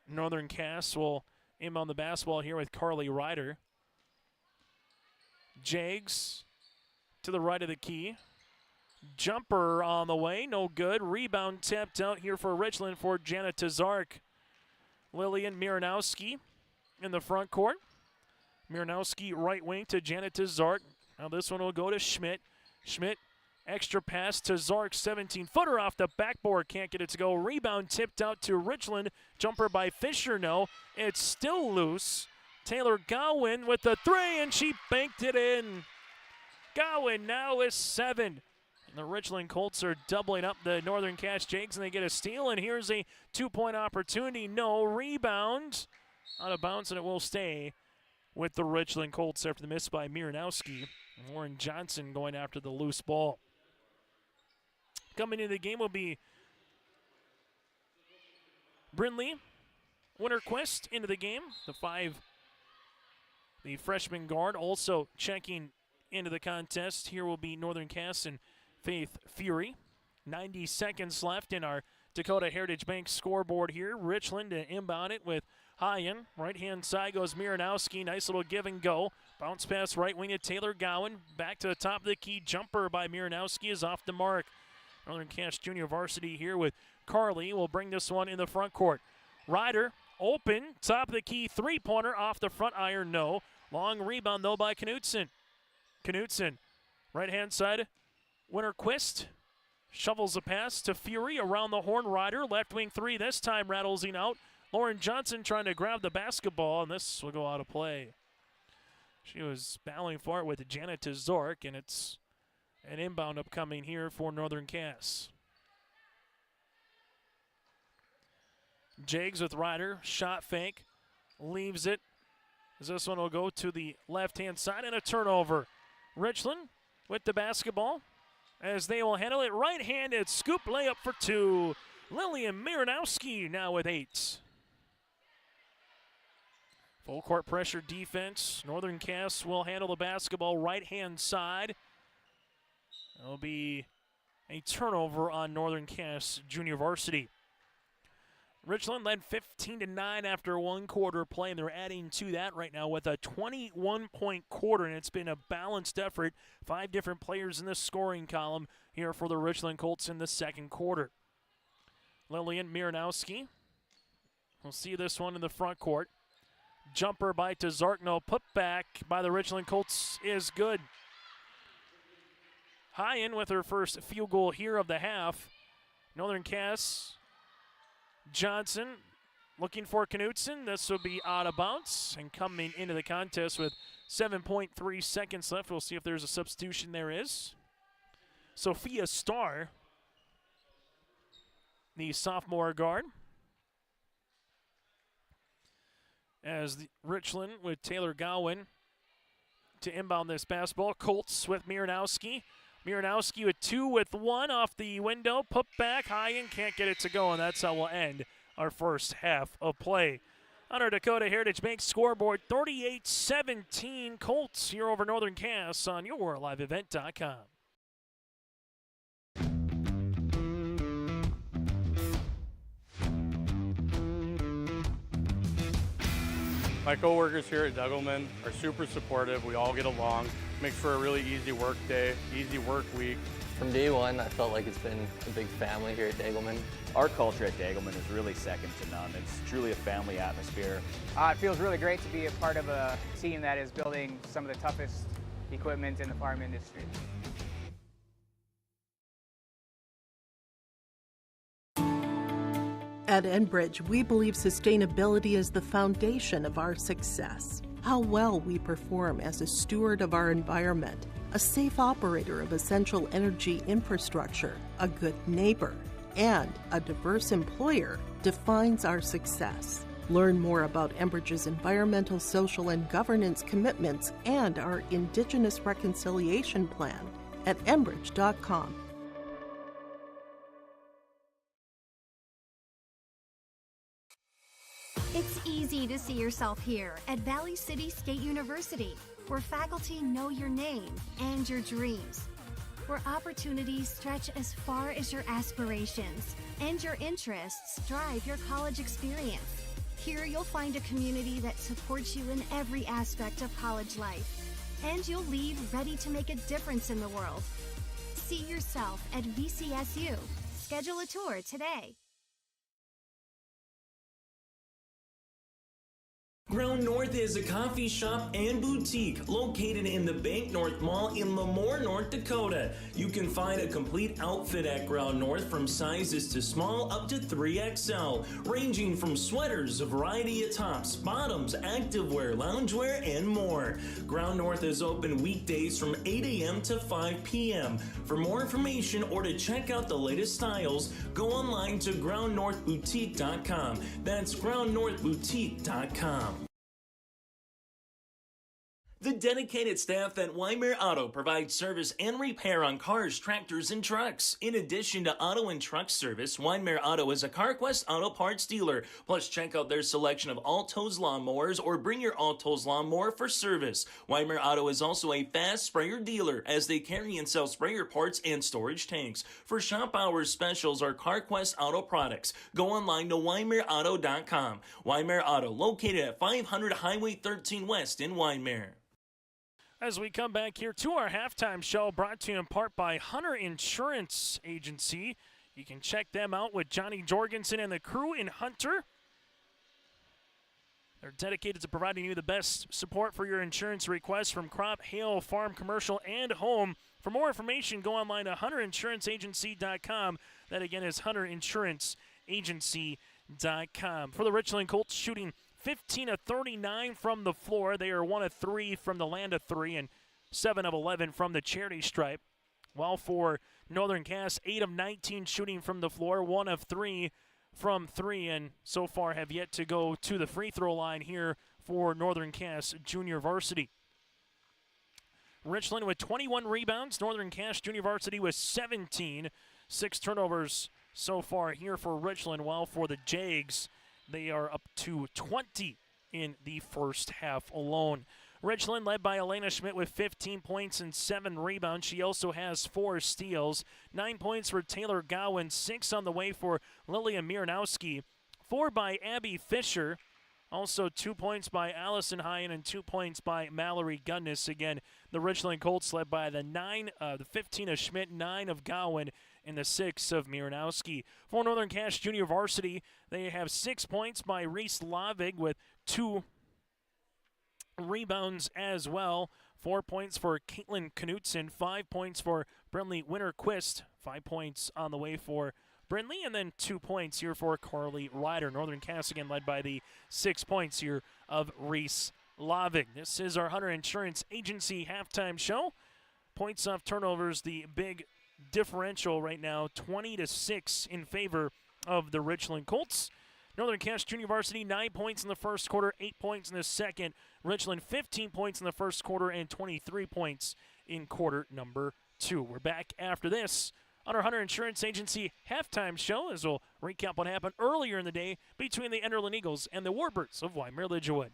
Speaker 10: Northern Cass will inbound the basketball here with Carly Ryder. Jags to the right of the key. Jumper on the way, no good. Rebound tapped out here for Richland for Janet Tazark. Lillian Miranowski in the front court. Miranowski right wing to Janet Tazark. Now this one will go to Schmidt. Schmidt. Extra pass to Zark, 17-footer off the backboard. Can't get it to go. Rebound tipped out to Richland. Jumper by Fisher, no. It's still loose. Taylor Gowan with the 3, and she banked it in. Gowan now is 7. And the Richland Colts are doubling up the Northern Cass Jags, and they get a steal. And here's a 2-point opportunity. No rebound. Out of bounds, and it will stay with the Richland Colts after the miss by Miranowski. Lauren Johnson going after the loose ball. Coming into the game will be Brinley Winterquist into the game. The freshman guard also checking into the contest. Here will be Northern Cass and Faith Fury. 90 seconds left in our Dakota Heritage Bank scoreboard here. Richland to inbound it with Hyen. Right-hand side goes Miranowski. Nice little give and go. Bounce pass right wing to Taylor Gowan. Back to the top of the key. Jumper by Miranowski is off the mark. Northern Cass Junior Varsity here with Carly will bring this one in the front court. Ryder open. Top of the key. 3-pointer off the front iron. No. Long rebound though by Knutson. Knutson, right-hand side, Winterquist shovels a pass to Fury around the horn. Ryder, left wing three, this time rattles him out. Lauren Johnson trying to grab the basketball, and this will go out of play. She was battling for it with Janet Zork, and it's an inbound upcoming here for Northern Cass. Jags with Ryder, shot fake, leaves it. As this one will go to the left-hand side, and a turnover. Richland with the basketball as they will handle it. Right-handed scoop layup for two. Lillian Miranowski now with 8. Full court pressure defense. Northern Cass will handle the basketball right-hand side. It'll be a turnover on Northern Cass Junior Varsity. Richland led 15-9 after one quarter play, and they're adding to that right now with a 21-point quarter, and it's been a balanced effort. 5 different players in the scoring column here for the Richland Colts in the second quarter. Lillian Miranowski. We'll see this one in the front court. Jumper by Tazarkno. Put back by the Richland Colts is good. High-in with her first field goal here of the half. Northern Cass. Johnson looking for Knutson. This will be out of bounds and coming into the contest with 7.3 seconds left. We'll see if there's a substitution. There is. Sophia Starr, the sophomore guard. As Richland with Taylor Gowan to inbound this basketball. Colts with Miranowski. Miranowski with 2 with 1 off the window. Put back high and can't get it to go, and that's how we'll end our first half of play. On our Dakota Heritage Bank scoreboard, 38-17 Colts here over Northern Cass on your liveevent.com.
Speaker 3: My coworkers here at Degelman are super supportive. We all get along. Makes for a really easy work day, easy work week.
Speaker 17: From day one, I felt like it's been a big family here at Degelman.
Speaker 6: Our culture at Degelman is really second to none. It's truly a family atmosphere.
Speaker 23: It feels really great to be a part of a team that is building some of the toughest equipment in the farm industry.
Speaker 24: At Enbridge, we believe sustainability is the foundation of our success. How well we perform as a steward of our environment, a safe operator of essential energy infrastructure, a good neighbor, and a diverse employer defines our success. Learn more about Enbridge's environmental, social, and governance commitments and our Indigenous Reconciliation Plan at enbridge.com.
Speaker 25: It's easy to see yourself here at Valley City State University, where faculty know your name and your dreams, where opportunities stretch as far as your aspirations and your interests drive your college experience. Here you'll find a community that supports you in every aspect of college life, and you'll leave ready to make a difference in the world. See yourself at VCSU. Schedule a tour today.
Speaker 4: Ground North is a coffee shop and boutique located in the Bank North Mall in Lemoore, North Dakota. You can find a complete outfit at Ground North from sizes to small up to 3XL, ranging from sweaters, a variety of tops, bottoms, activewear, loungewear, and more. Ground North is open weekdays from 8 a.m. to 5 p.m. For more information or to check out the latest styles, go online to groundnorthboutique.com. That's groundnorthboutique.com. The dedicated staff at Weimar Auto provides service and repair on cars, tractors, and trucks. In addition to auto and truck service, Weimar Auto is a CarQuest auto parts dealer. Plus, check out their selection of Alto's lawnmowers or bring your Alto's lawnmower for service. Weimar Auto is also a fast sprayer dealer as they carry and sell sprayer parts and storage tanks. For shop hours specials or CarQuest auto products, go online to WeimarAuto.com. Weimar Auto, located at 500 Highway 13 West in Weimar.
Speaker 10: As we come back here to our halftime show, brought to you in part by Hunter Insurance Agency. You can check them out with Johnny Jorgensen and the crew in Hunter. They're dedicated to providing you the best support for your insurance requests from crop, hail, farm, commercial, and home. For more information, go online to hunterinsuranceagency.com. That again is hunterinsuranceagency.com. For the Richland Colts, shooting 15 of 39 from the floor. They are 1 of 3 from the land of 3 and 7 of 11 from the charity stripe. While for Northern Cass, 8 of 19 shooting from the floor, 1 of 3 from 3, and so far have yet to go to the free throw line here for Northern Cass Junior Varsity. Richland with 21 rebounds, Northern Cass Junior Varsity with 17. 6 turnovers so far here for Richland, while for the Jags, they are up to 20 in the first half alone. Richland led by Elena Schmidt with 15 points and 7 rebounds. She also has 4 steals. 9 points for Taylor Gowan, 6 on the way for Lilia Miranowski, 4 by Abby Fisher. Also 2 points by Allison Hyen and 2 points by Mallory Gunnis. Again, the Richland Colts led by the 15 of Schmidt, 9 of Gowan, and the 6 of Miranowski. For Northern Cass Junior Varsity, they have 6 points by Reese Lavig with 2 rebounds as well. 4 points for Caitlin Knutson, 5 points for Brinley Winterquist, 5 points on the way for Brinley, and then 2 points here for Carly Ryder. Northern Cass again led by the 6 points here of Reese Lavig. This is our Hunter Insurance Agency halftime show. Points off turnovers, the big differential right now, 20-6 in favor of the Richland Colts. Northern Cass Junior Varsity, 9 points in the first quarter, 8 points in the second. Richland, 15 points in the first quarter and 23 points in quarter number 2. We're back after this on our Hunter Insurance Agency halftime show, as we'll recap what happened earlier in the day between the Enderlin Eagles and the Warbirds of Wyoming-Lidgerwood.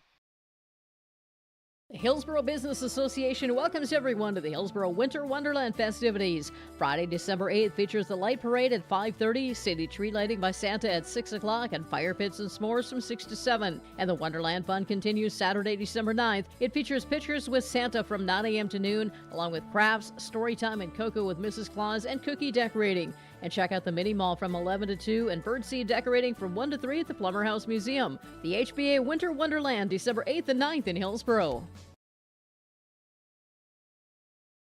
Speaker 1: The Hillsborough Business Association welcomes everyone to the Hillsborough Winter Wonderland festivities. Friday, December 8th features the light parade at 5:30, city tree lighting by Santa at 6 o'clock, and fire pits and s'mores from 6 to 7. And the Wonderland Fun continues Saturday, December 9th. It features pictures with Santa from 9 a.m. to noon, along with crafts, story time, and cocoa with Mrs. Claus, and cookie decorating. And check out the mini mall from 11 to 2 and birdseed decorating from 1 to 3 at the Plummer House Museum. The HBA Winter Wonderland, December 8th and 9th in Hillsborough.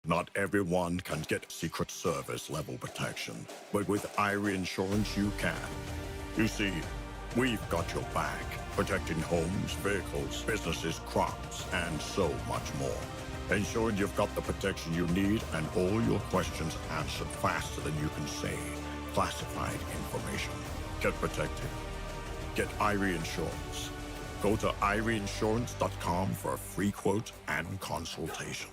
Speaker 7: Not everyone can get Secret Service level protection, but with Irie Insurance you can. You see, we've got your back, protecting homes, vehicles, businesses, crops, and so much more. Ensuring you've got the protection you need and all your questions answered faster than you can say classified information. Get protected. Get Irie Insurance. Go to IrieInsurance.com for a free quote and consultation.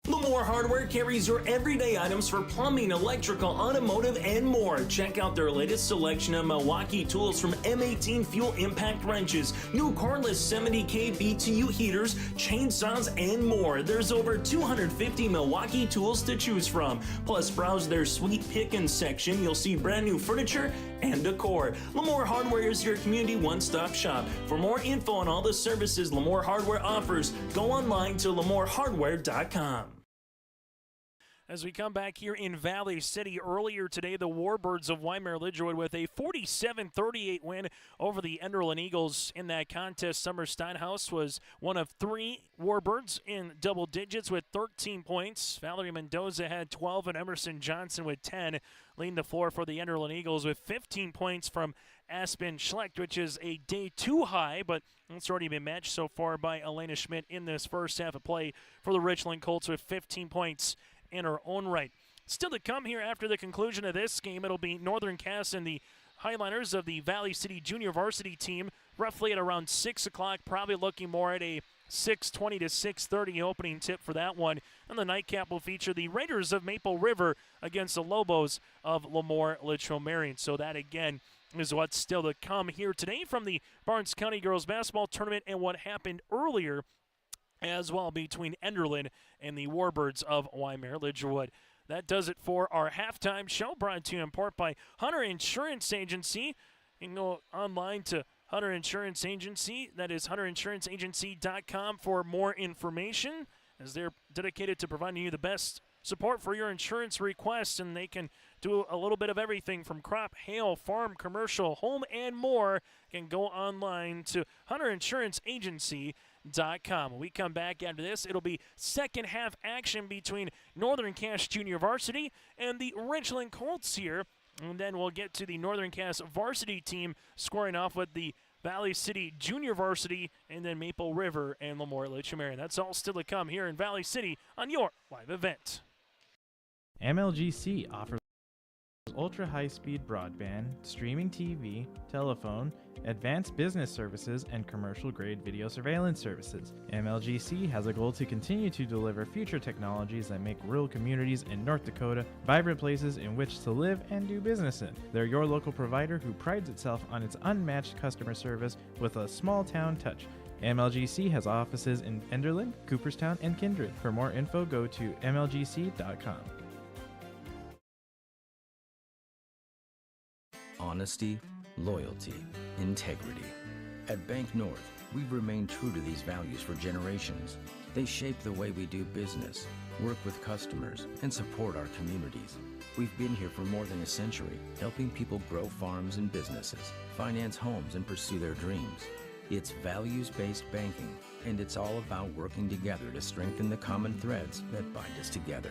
Speaker 4: Lamore Hardware carries your everyday items for plumbing, electrical, automotive, and more. Check out their latest selection of Milwaukee tools, from M18 fuel impact wrenches, new cordless 70K BTU heaters, chainsaws, and more. There's over 250 Milwaukee tools to choose from. Plus, browse their sweet pickins section. You'll see brand new furniture and decor. Lamore Hardware is your community one-stop shop. For more info on all the services Lamore Hardware offers, go online to lamorehardware.com.
Speaker 10: As we come back here in Valley City, earlier today, the Warbirds of Wyoming-Lidgerwood with a 47-38 win over the Enderlin Eagles in that contest. Summer Steinhaus was one of 3 Warbirds in double digits with 13 points. Valerie Mendoza had 12, and Emerson Johnson with 10, leading the floor for the Enderlin Eagles with 15 points from Aspen Schlecht, which is a day 2 high, but it's already been matched so far by Elena Schmidt in this first half of play for the Richland Colts with 15 points in her own right. Still to come here after the conclusion of this game, it'll be Northern Cass and the Highliners of the Valley City Junior Varsity team, roughly at around 6 o'clock, probably looking more at a 6:20 to 6:30 opening tip for that one. And the nightcap will feature the Raiders of Maple River against the Lobos of Lemoore-Litchfield Marion. So that, again, is what's still to come here today from the Barnes County Girls Basketball Tournament and what happened earlier as well between Enderlin and the Warbirds of Wyoming-Lidgerwood. That does it for our halftime show, brought to you in part by Hunter Insurance Agency. You can go online to Hunter Insurance Agency. That is hunterinsuranceagency.com for more information, as they're dedicated to providing you the best support for your insurance requests, and they can do a little bit of everything from crop, hail, farm, commercial, home, and more. You can go online to hunterinsuranceagency.com. When we come back after this, it'll be second half action between Northern Cass Junior Varsity and the Richland Colts here. And then we'll get to the Northern Cass varsity team squaring off with the Valley City Junior Varsity, and then Maple River and Lemoore Litchfield. That's all still to come here in Valley City on your live event.
Speaker 8: MLGC offers ultra high-speed broadband, streaming TV, telephone, advanced business services, and commercial-grade video surveillance services. MLGC has a goal to continue to deliver future technologies that make rural communities in North Dakota vibrant places in which to live and do business in. They're your local provider who prides itself on its unmatched customer service with a small-town touch. MLGC has offices in Enderlin, Cooperstown, and Kindred. For more info, go to mlgc.com.
Speaker 9: Honesty, loyalty, integrity. At Bank North, we've remained true to these values for generations. They shape the way we do business, work with customers, and support our communities. We've been here for more than a century, helping people grow farms and businesses, finance homes, and pursue their dreams. It's values-based banking, and it's all about working together to strengthen the common threads that bind us together.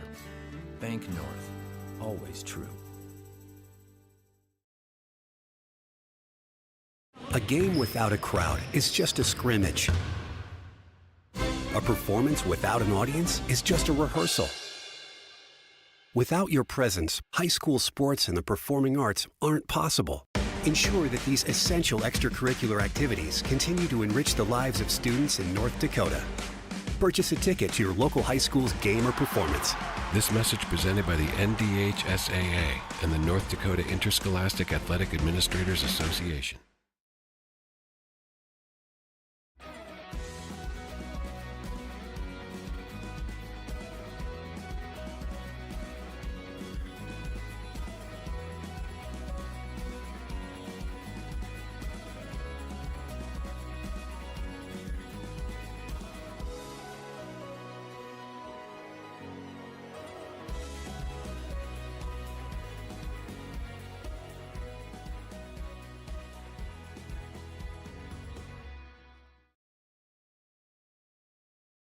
Speaker 9: Bank North, always true.
Speaker 11: A game without a crowd is just a scrimmage. A performance without an audience is just a rehearsal. Without your presence, high school sports and the performing arts aren't possible. Ensure that these essential extracurricular activities continue to enrich the lives of students in North Dakota. Purchase a ticket to your local high school's game or performance.
Speaker 13: This message presented by the NDHSAA and the North Dakota Interscholastic Athletic Administrators Association.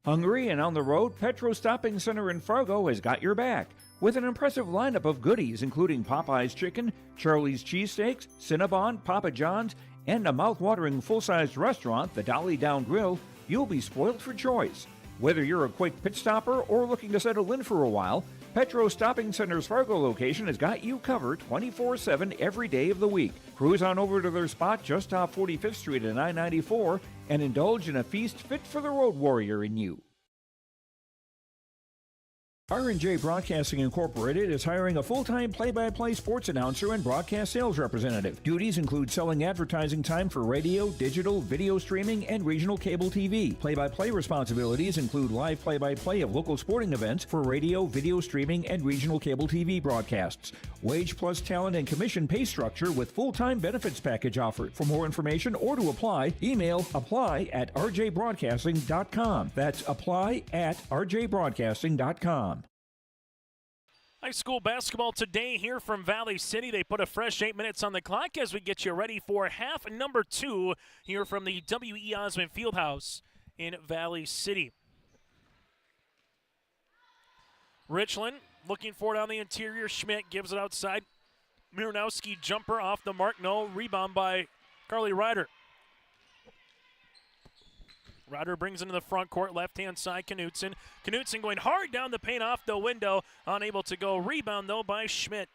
Speaker 14: Hungry and on the road, Petro Stopping Center in Fargo has got your back with an impressive lineup of goodies including Popeye's Chicken, Charlie's Cheesesteaks, Cinnabon, Papa John's, and a mouth-watering full-sized restaurant, the Dolly Down Grill. You'll be spoiled for choice. Whether you're a quick pit stopper or looking to settle in for a while, Petro Stopping Center's Fargo location has got you covered 24/7 every day of the week. Cruise on over to their spot just off 45th Street and I-94 and indulge in a feast fit for the road warrior in you. R&J Broadcasting Incorporated is hiring a full-time play-by-play sports announcer and broadcast sales representative. Duties include selling advertising time for radio, digital, video streaming, and regional cable TV. Play-by-play responsibilities include live play-by-play of local sporting events for radio, video streaming, and regional cable TV broadcasts. Wage plus talent and commission pay structure with full-time benefits package offered. For more information or to apply, email apply@rjbroadcasting.com. That's apply@rjbroadcasting.com.
Speaker 10: High school basketball today here from Valley City. They put a fresh 8 minutes on the clock as we get you ready for half number 2 here from the W.E. Osmond Fieldhouse in Valley City. Richland looking for it on the interior. Schmidt gives it outside. Miranowski jumper off the mark. No. Rebound by Carly Ryder. Ryder brings into the front court, left-hand side, Knutson. Knutson going hard down the paint off the window. Unable to go. Rebound, though, by Schmidt.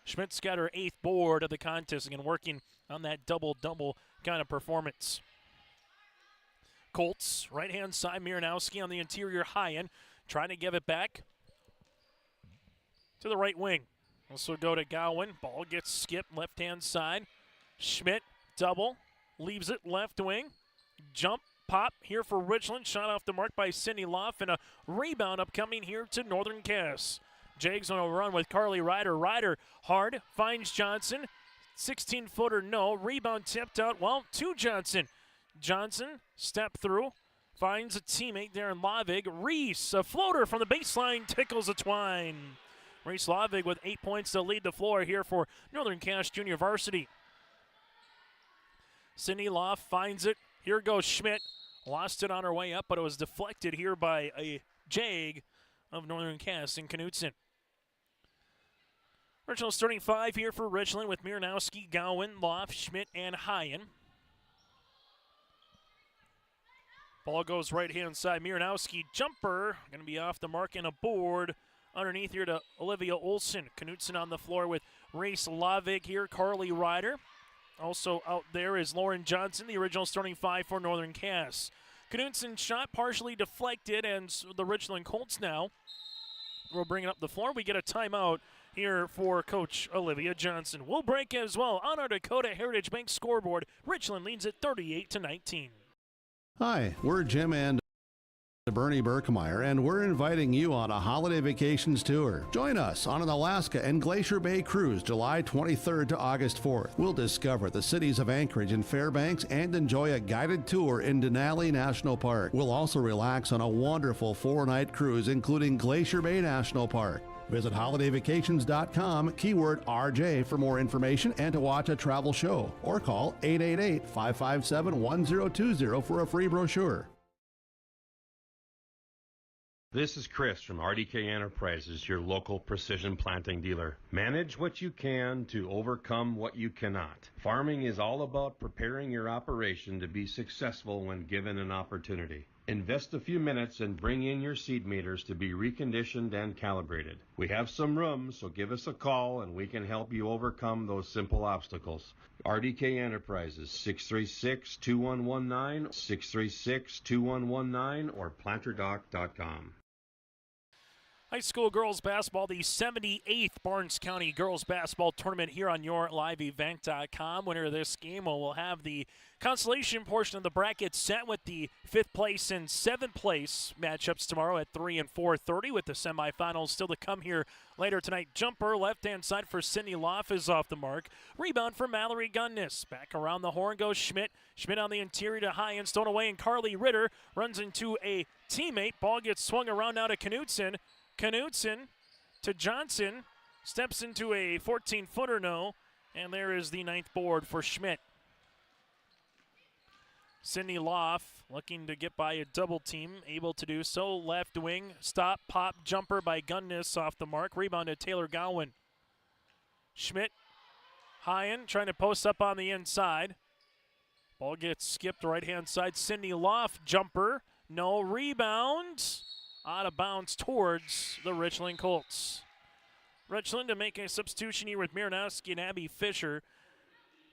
Speaker 10: Schmidt's got her 8th board of the contest and working on that double-double kind of performance. Colts, right-hand side, Miranowski on the interior high end, trying to give it back to the right wing. Also go to Gowan. Ball gets skipped left-hand side. Schmidt, double, leaves it left wing. Jump, pop here for Richland. Shot off the mark by Cindy Loff, and a rebound upcoming here to Northern Cass. Jags on a run with Carly Ryder. Ryder hard, finds Johnson. 16-footer, no. Rebound tipped out, well, to Johnson. Johnson, step through, finds a teammate there in Lavig. Reese, a floater from the baseline, tickles a twine. Reese Lavig with 8 points to lead the floor here for Northern Cass Junior Varsity. Cindy Loft finds it. Here goes Schmidt. Lost it on her way up, but it was deflected here by a Jag of Northern Cass in Knutson. Original starting five here for Richland with Miranowski, Gowan, Loft, Schmidt, and Hyen. Ball goes right-hand side. Miranowski jumper. Going to be off the mark and a board. Underneath here to Olivia Olson. Knutson on the floor with Reese Lavig here. Carly Ryder. Also out there is Lauren Johnson, the original starting five for Northern Cass. Knutson shot partially deflected, and the Richland Colts now will bring it up the floor. We get a timeout here for Coach Olivia Johnson. We'll break as well on our Dakota Heritage Bank scoreboard. Richland leads at 38-19.
Speaker 5: Hi, we're Jim and Bernie Berkmeyer, and we're inviting you on a holiday vacations tour. Join us on an Alaska and Glacier Bay cruise July 23rd to August 4th. We'll discover the cities of Anchorage and Fairbanks and enjoy a guided tour in Denali National Park. We'll also relax on a wonderful 4-night cruise including Glacier Bay National Park. Visit holidayvacations.com, keyword RJ for more information and to watch a travel show, or call 888-557-1020 for a free brochure.
Speaker 15: This is Chris from RDK Enterprises, your local precision planting dealer. Manage what you can to overcome what you cannot. Farming is all about preparing your operation to be successful when given an opportunity. Invest a few minutes and bring in your seed meters to be reconditioned and calibrated. We have some room, so give us a call and we can help you overcome those simple obstacles. RDK Enterprises, 636-2119, 636-2119, or planterdoc.com.
Speaker 10: High school girls basketball, the 78th Barnes County Girls Basketball Tournament here on YourLiveEvent.com. Winner of this game will have the consolation portion of the bracket set with the 5th place and 7th place matchups tomorrow at 3 and 4:30, with the semifinals still to come here later tonight. Jumper left-hand side for Sydney Loff is off the mark. Rebound for Mallory Gunnis. Back around the horn goes Schmidt. Schmidt on the interior to Hyen, stolen away, and Carly Ritter runs into a teammate. Ball gets swung around now to Knutson. Knutson to Johnson, steps into a 14-footer and there is the 9th board for Schmidt. Sydney Loff looking to get by a double team, able to do so. Left wing, stop, pop, jumper by Gunnis off the mark. Rebound to Taylor Gowan. Schmidt, Hyen trying to post up on the inside. Ball gets skipped right-hand side. Sydney Loff, jumper, no rebound. Out of bounds towards the Richland Colts. Richland to make a substitution here with Miranowski and Abby Fisher.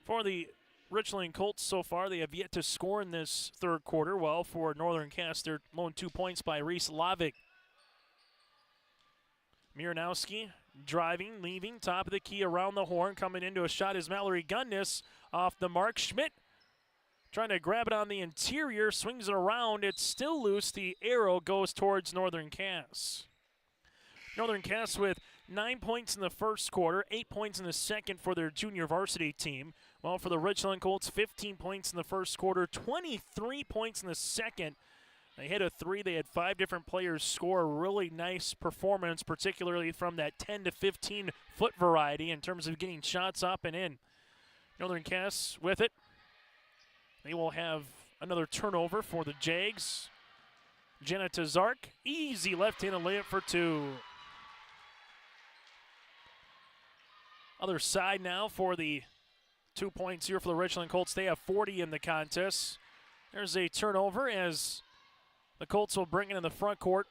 Speaker 10: For the Richland Colts so far, they have yet to score in this third quarter. Well, for Northern Cass, they're loaned 2 points by Reese Lavig. Miranowski driving, leaving, top of the key around the horn. Coming into a shot is Mallory Gunnis off the mark. Schmidt trying to grab it on the interior, swings it around. It's still loose. The arrow goes towards Northern Cass. Northern Cass with 9 points in the first quarter, 8 points in the second for their junior varsity team. Well, for the Richland Colts, 15 points in the first quarter, 23 points in the second. They hit a three. They had 5 different players score. A really nice performance, particularly from that 10 to 15 foot variety in terms of getting shots up and in. Northern Cass with it. They will have another turnover for the Jags. Jenna Tazark, easy left-handed layup for 2. Other side now for the 2 points here for the Richland Colts. They have 40 in the contest. There's a turnover as the Colts will bring it in the front court.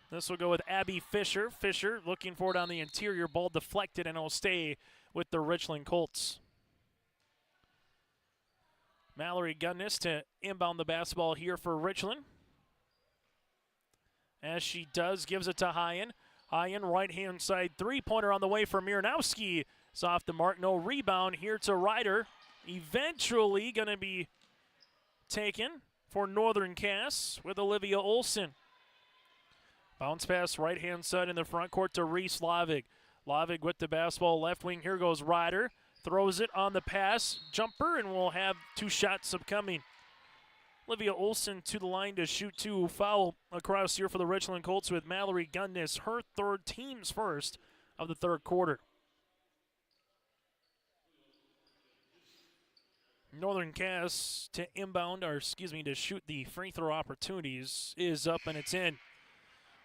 Speaker 10: This will go with Abby Fisher. Fisher looking for it on the interior, ball deflected, and it will stay with the Richland Colts. Mallory Gunnis to inbound the basketball here for Richland. As she does, gives it to Hyen. Hyen, right-hand side three-pointer on the way for Miranowski. It's off the mark, no rebound here to Ryder. Eventually going to be taken for Northern Cass with Olivia Olson. Bounce pass right-hand side in the front court to Reese Lavig. Lavig with the basketball left wing. Here goes Ryder. Throws it on the pass, jumper, and we'll have 2 shots upcoming. Olivia Olson to the line to shoot 2. Foul across here for the Richland Colts with Mallory Gunnis, her third, team's first of the third quarter. Northern Cass to to shoot the free throw opportunities is up and it's in.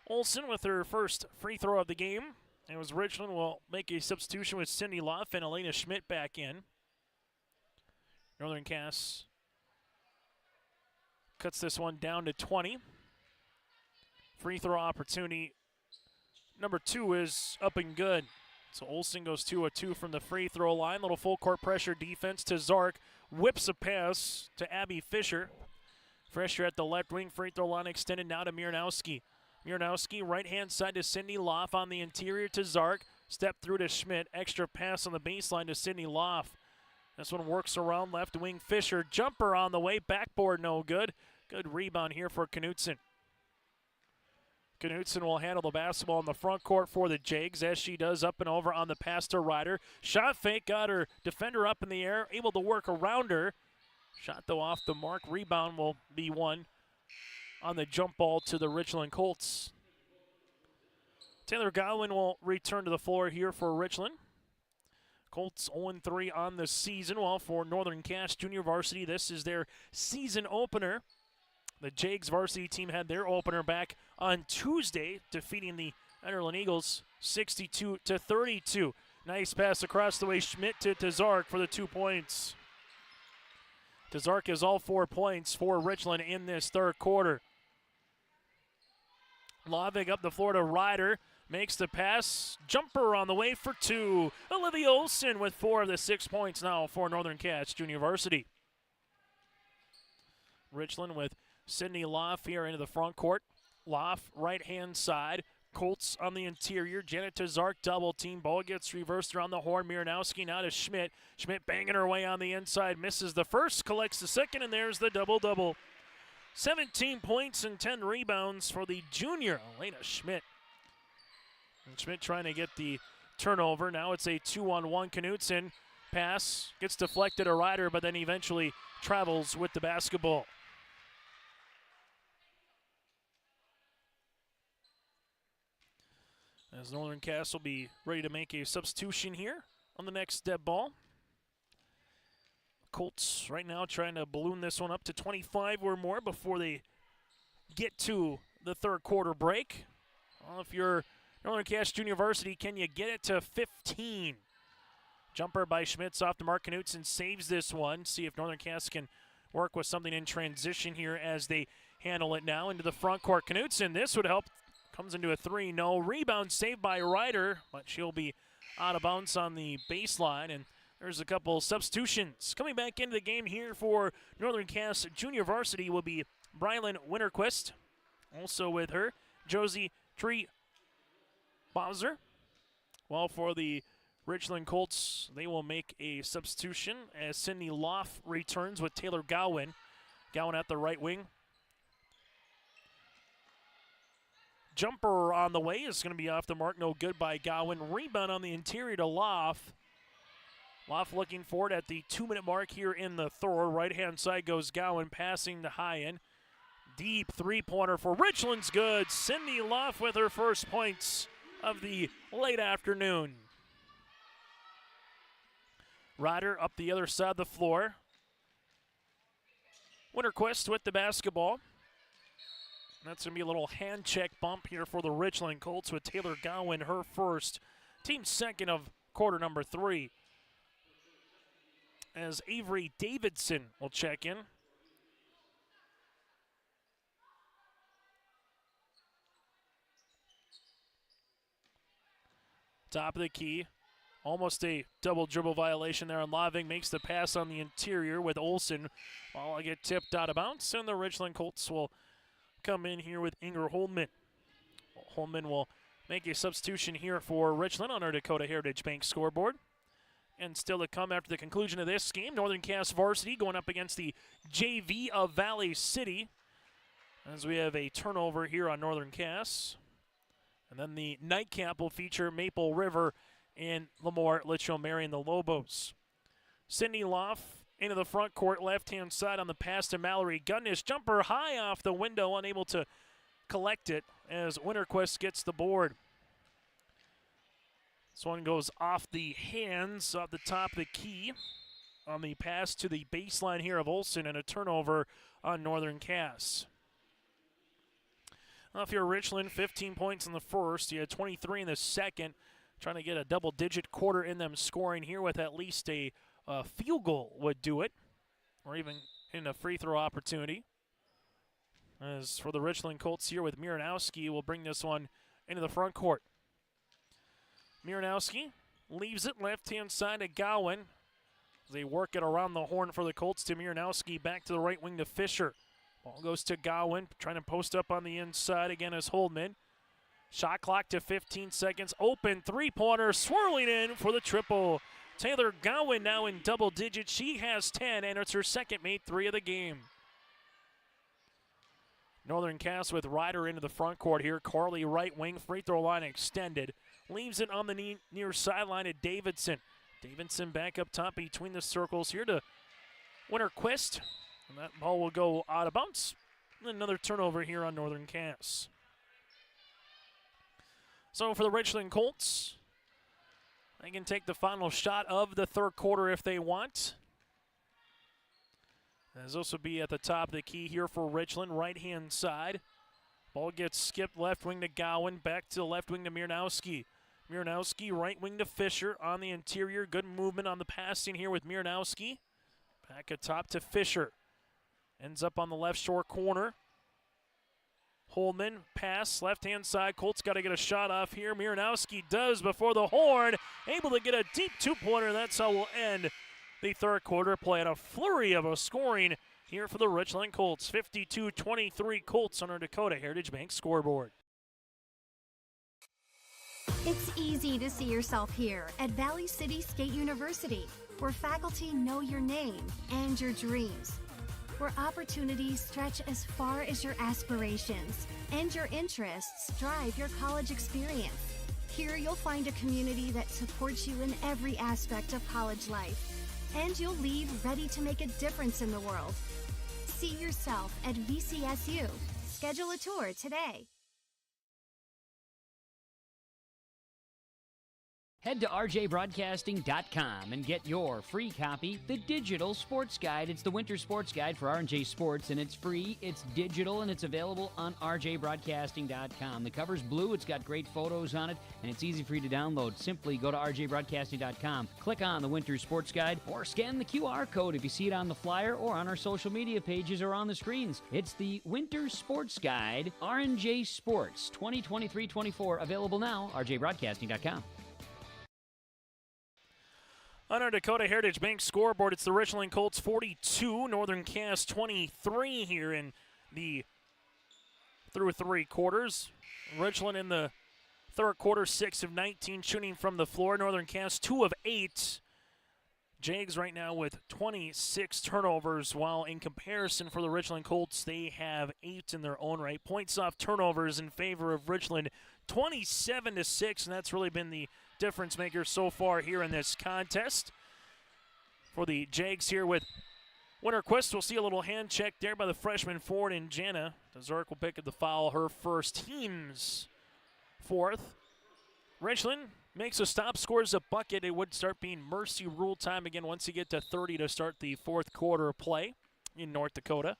Speaker 10: Olson with her first free throw of the game. And as Richland will make a substitution with Cindy Loff and Elena Schmidt back in. Northern Cass cuts this one down to 20. Free throw opportunity number 2 is up and good. So Olsen goes 2 of 2 from the free throw line. Little full court pressure defense to Zark. Whips a pass to Abby Fisher. Fisher at the left wing, free throw line extended now to Miernowski. Miernowski right hand side to Cindy Loff on the interior to Zark. Step through to Schmidt. Extra pass on the baseline to Cindy Loff. This one works around left wing. Fisher jumper on the way. Backboard no good. Good rebound here for Knutson. Knutson will handle the basketball in the front court for the Jags as she does up and over on the pass to Ryder. Shot fake, got her defender up in the air, able to work around her. Shot though off the mark. Rebound will be won on the jump ball to the Richland Colts. Taylor Godwin will return to the floor here for Richland. Colts 0-3 on the season, while for Northern Cass Junior Varsity, this is their season opener. The Jags varsity team had their opener back on Tuesday, defeating the Enderlin Eagles 62-32. Nice pass across the way, Schmidt to Tazark for the 2 points. Tazark has all 4 points for Richland in this third quarter. Lavig up the floor to Ryder. Makes the pass. Jumper on the way for 2. Olivia Olsen with 4 of the 6 points now for Northern Cass Junior Varsity. Richland with Sydney Loff here into the front court. Loff right-hand side. Colts on the interior. Janet Tazark double team. Ball gets reversed around the horn. Miernowski now to Schmidt. Schmidt banging her way on the inside. Misses the first, collects the second, and there's the double-double. 17 points and 10 rebounds for the junior, Elena Schmidt. And Schmidt trying to get the turnover. Now it's a 2-on-1. Knutson pass gets deflected to Ryder, but then eventually travels with the basketball. As Northern Cass will be ready to make a substitution here on the next dead ball. Colts right now trying to balloon this one up to 25 or more before they get to the third quarter break. Well, if you're Northern Cass Junior Varsity, can you get it to 15? Jumper by Schmitz off the mark. Knutson saves this one. See if Northern Cass can work with something in transition here as they handle it now into the front court. Knutson, this would help. Comes into a 3. No. Rebound saved by Ryder, but she'll be out of bounds on the baseline. And there's a couple substitutions. Coming back into the game here for Northern Cass Junior Varsity will be Brylan Winterquist. Also with her, Josie Tree Bowser. While for the Richland Colts, they will make a substitution as Cindy Loff returns with Taylor Gowan. Gowan at the right wing. Jumper on the way is going to be off the mark. No good by Gowan. Rebound on the interior to Loff. Loff looking for it at the 2-minute mark here in the third. Right-hand side goes Gowan, passing to Hyen. Deep three-pointer for Richland's good. Cindy Loff with her first points of the late afternoon. Ryder up the other side of the floor. Winterquist with the basketball. That's going to be a little hand check bump here for the Richland Colts with Taylor Gowan, her first. Team second of quarter number 3. As Avery Davidson will check in. Top of the key. Almost a double dribble violation there on Laving. Makes the pass on the interior with Olsen. While I get tipped out of bounds, and the Richland Colts will come in here with Inger Holman. Holman will make a substitution here for Richland on our Dakota Heritage Bank scoreboard. And still to come after the conclusion of this game, Northern Cass Varsity going up against the JV of Valley City. As we have a turnover here on Northern Cass. And then the nightcap will feature Maple River and Lemoore Litchfield Marion the Lobos. Cindy Loff into the front court, left-hand side on the pass to Mallory Gunnish. Jumper high off the window, unable to collect it as Winterquist gets the board. This one goes off the hands, off the top of the key on the pass to the baseline here of Olsen, and a turnover on Northern Cass. Well, if you're Richland, 15 points in the first. You had 23 in the second. Trying to get a double-digit quarter in them scoring here with at least a field goal would do it, or even in a free throw opportunity. As for the Richland Colts here with Miranowski, will bring this one into the front court. Miranowski leaves it left-hand side to Gowan. They work it around the horn for the Colts to Miranowski, back to the right wing to Fisher. Ball goes to Gowan, trying to post up on the inside again as Holdman. Shot clock to 15 seconds. Open three-pointer, swirling in for the triple. Taylor Gowan now in double digits. She has 10, and it's her second made three of the game. Northern Cass with Ryder into the front court here. Carly right wing, free throw line extended. Leaves it on the near sideline at Davidson. Davidson back up top between the circles here to Winterquist. And that ball will go out of bounds. Another turnover here on Northern Cass. So for the Richland Colts, they can take the final shot of the third quarter if they want. As this will be at the top of the key here for Richland, right-hand side. Ball gets skipped left wing to Gowan, back to the left wing to Miranowski. Miranowski right wing to Fisher on the interior. Good movement on the passing here with Miranowski. Back atop to Fisher. Ends up on the left shore corner. Holdman, pass, left-hand side. Colts got to get a shot off here. Miranowski does before the horn. Able to get a deep two-pointer. That's how we'll end the third quarter play. At a flurry of a scoring here for the Richland Colts. 52-23 Colts on our Dakota Heritage Bank scoreboard.
Speaker 25: It's easy to see yourself here at Valley City State University, where faculty know your name and your dreams, where opportunities stretch as far as your aspirations and your interests drive your college experience. Here you'll find a community that supports you in every aspect of college life, and you'll leave ready to make a difference in the world. See yourself at VCSU. Schedule a tour today.
Speaker 12: Head to rjbroadcasting.com and get your free copy, The Digital Sports Guide. It's the winter sports guide for R&J Sports, and it's free, it's digital, and it's available on rjbroadcasting.com. The cover's blue, it's got great photos on it, and it's easy for you to download. Simply go to rjbroadcasting.com, click on the winter sports guide, or scan the QR code if you see it on the flyer or on our social media pages or on the screens. It's the Winter Sports Guide, R&J Sports 2023-24, available now, rjbroadcasting.com.
Speaker 10: On our Dakota Heritage Bank scoreboard, it's the Richland Colts 42, Northern Cass 23 here in the through three quarters. Richland in the third quarter, 6 of 19 shooting from the floor. Northern Cass 2 of 8. Jags right now with 26 turnovers, while in comparison for the Richland Colts, they have 8 in their own right. Points off turnovers in favor of Richland, 27-6, and that's really been the difference maker so far here in this contest. For the Jags here with Winterquist, we'll see a little hand check there by the freshman forward in Jana. Dezark will pick up the foul, her first, team's fourth. Richland makes a stop, scores a bucket. It would start being mercy rule time again once you get to 30 to start the fourth quarter of play in North Dakota.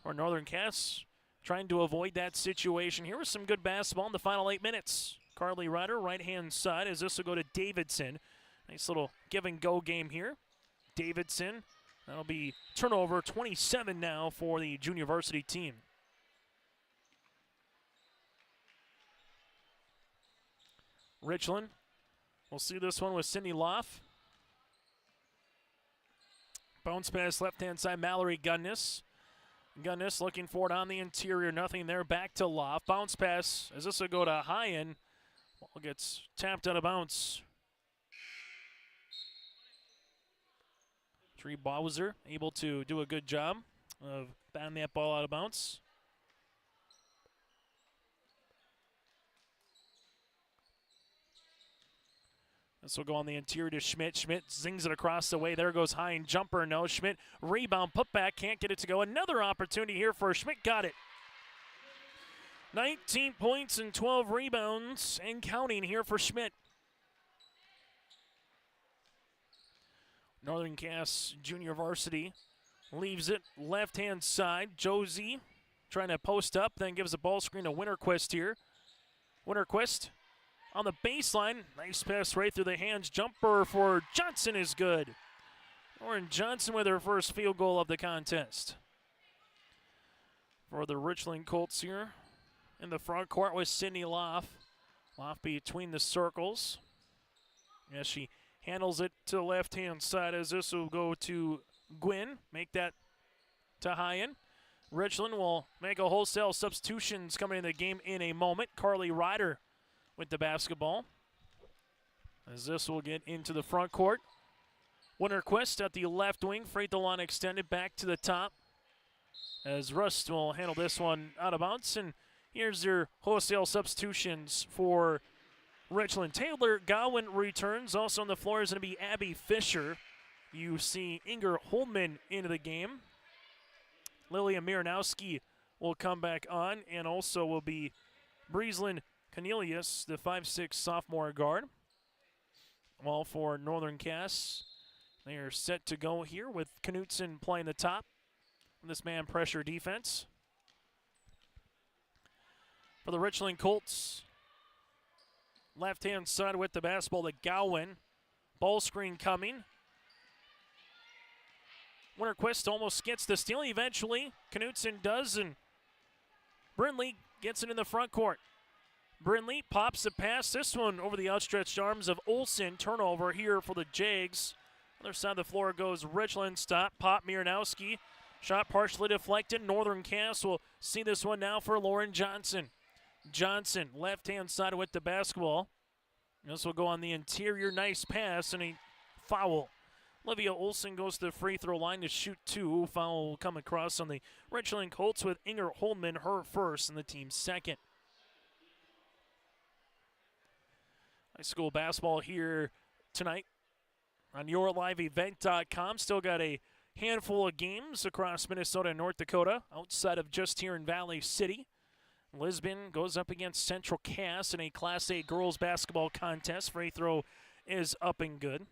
Speaker 10: Or Northern Cass trying to avoid that situation. Here was some good basketball in the final 8 minutes. Carly Ryder, right-hand side, as this will go to Davidson. Nice little give-and-go game here. Davidson, that'll be turnover 27 now for the junior varsity team. Richland, we'll see this one with Cindy Loff. Bounce pass left-hand side, Mallory Gunniss. Gunniss looking for it on the interior, nothing there, back to Loff. Bounce pass, as this will go to Hyen. Ball gets tapped out of bounds. Tree Bowser able to do a good job of batting that ball out of bounds. This will go on the interior to Schmidt. Schmidt zings it across the way. There goes high and jumper. No. Schmidt rebound, put back, can't get it to go. Another opportunity here for Schmidt. Got it. 19 points and 12 rebounds and counting here for Schmidt. Northern Cass junior varsity leaves it left-hand side. Josie trying to post up, then gives a ball screen to Winterquist here. Winterquist on the baseline. Nice pass right through the hands. Jumper for Johnson is good. Lauren Johnson with her first field goal of the contest. For the Richland Colts here in the front court with Sydney Loff. Loff between the circles. As she handles it to the left-hand side as this will go to Gwynn. Make that to Hyen. Richland will make a wholesale substitutions coming in the game in a moment. Carly Ryder with the basketball. As this will get into the front court. Winterquist at the left wing. Freight the line extended back to the top. As Rust will handle this one out of bounds. And here's your wholesale substitutions for Richland. Taylor Gowan returns. Also on the floor is going to be Abby Fisher. You see Inger Holman into the game. Lilia Miranowski will come back on, and also will be Breeslyn Cornelius, the 5'6" sophomore guard. Well, for Northern Cass, they are set to go here with Knutson playing the top. This man pressure defense. For the Richland Colts, left-hand side with the basketball to Gowan. Ball screen coming. Winterquist almost gets the steal eventually. Knutson does, and Brindley gets it in the front court. Brindley pops the pass. This one over the outstretched arms of Olsen. Turnover here for the Jags. Other side of the floor goes Richland. Stop. Pop Miranowski. Shot partially deflected. Northern Cass will see this one now for Lauren Johnson. Johnson, left-hand side with the basketball. This will go on the interior. Nice pass and a foul. Olivia Olsen goes to the free throw line to shoot two. Foul will come across on the Richland Colts with Inger Holman, her first and the team's second. High school basketball here tonight on YourLiveEvent.com. Still got a handful of games across Minnesota and North Dakota outside of just here in Valley City. Lisbon goes up against Central Cass in a Class A girls basketball contest. Free throw is up and good.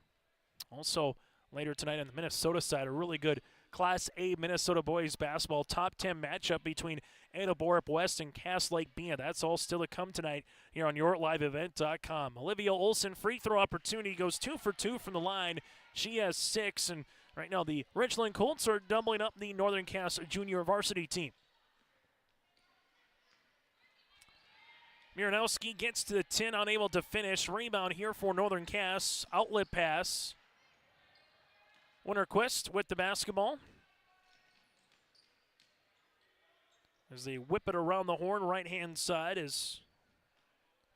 Speaker 10: Also, later tonight on the Minnesota side, a really good Class A Minnesota boys basketball top 10 matchup between Ada Borup West and Cass Lake Bena. That's all still to come tonight here on YourLiveEvent.com. Olivia Olsen, free throw opportunity, goes 2 for 2 from the line. She has 6, and right now the Richland Colts are doubling up the Northern Cass junior varsity team. Miranowski gets to the 10, unable to finish. Rebound here for Northern Cass. Outlet pass. Winterquist with the basketball. As they whip it around the horn, right-hand side is,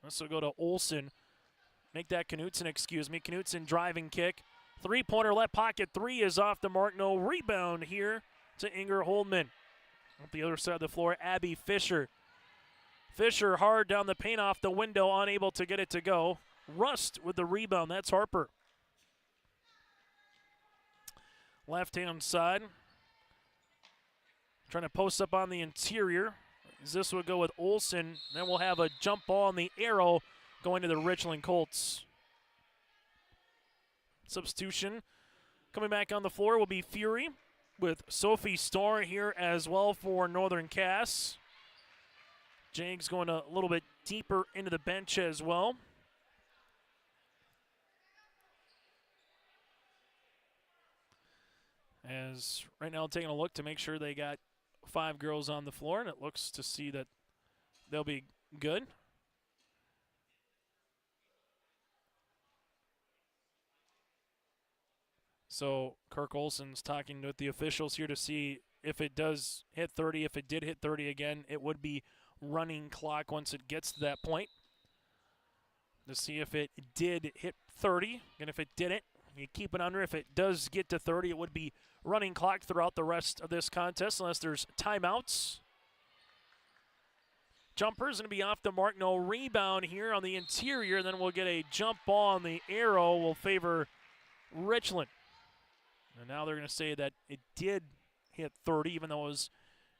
Speaker 10: this will go to Olsen. Make that Knutson, excuse me. Knutson driving kick. Three-pointer left pocket. Three is off the mark. No rebound here to Inger Holdman. On the other side of the floor, Abby Fisher. Fisher hard down the paint off the window, unable to get it to go. Rust with the rebound. That's Harper. Left-hand side. Trying to post up on the interior. This will go with Olsen. Then we'll have a jump ball on the arrow going to the Richland Colts. Substitution coming back on the floor will be Fury with Sophie Starr here as well for Northern Cass. Jags going a little bit deeper into the bench as well. As right now taking a look to make sure they got 5 girls on the floor, and it looks to see that they'll be good. So Kirk Olsen's talking with the officials here to see if it does hit 30. If it did hit 30 again, it would be running clock once it gets to that point. To see if it did hit 30, and if it didn't, you keep it under. If it does get to 30, it would be running clock throughout the rest of this contest unless there's timeouts. Jumper's going to be off the mark. No rebound here on the interior. Then we'll get a jump ball, and the arrow will favor Richland. And now they're going to say that it did hit 30, even though it was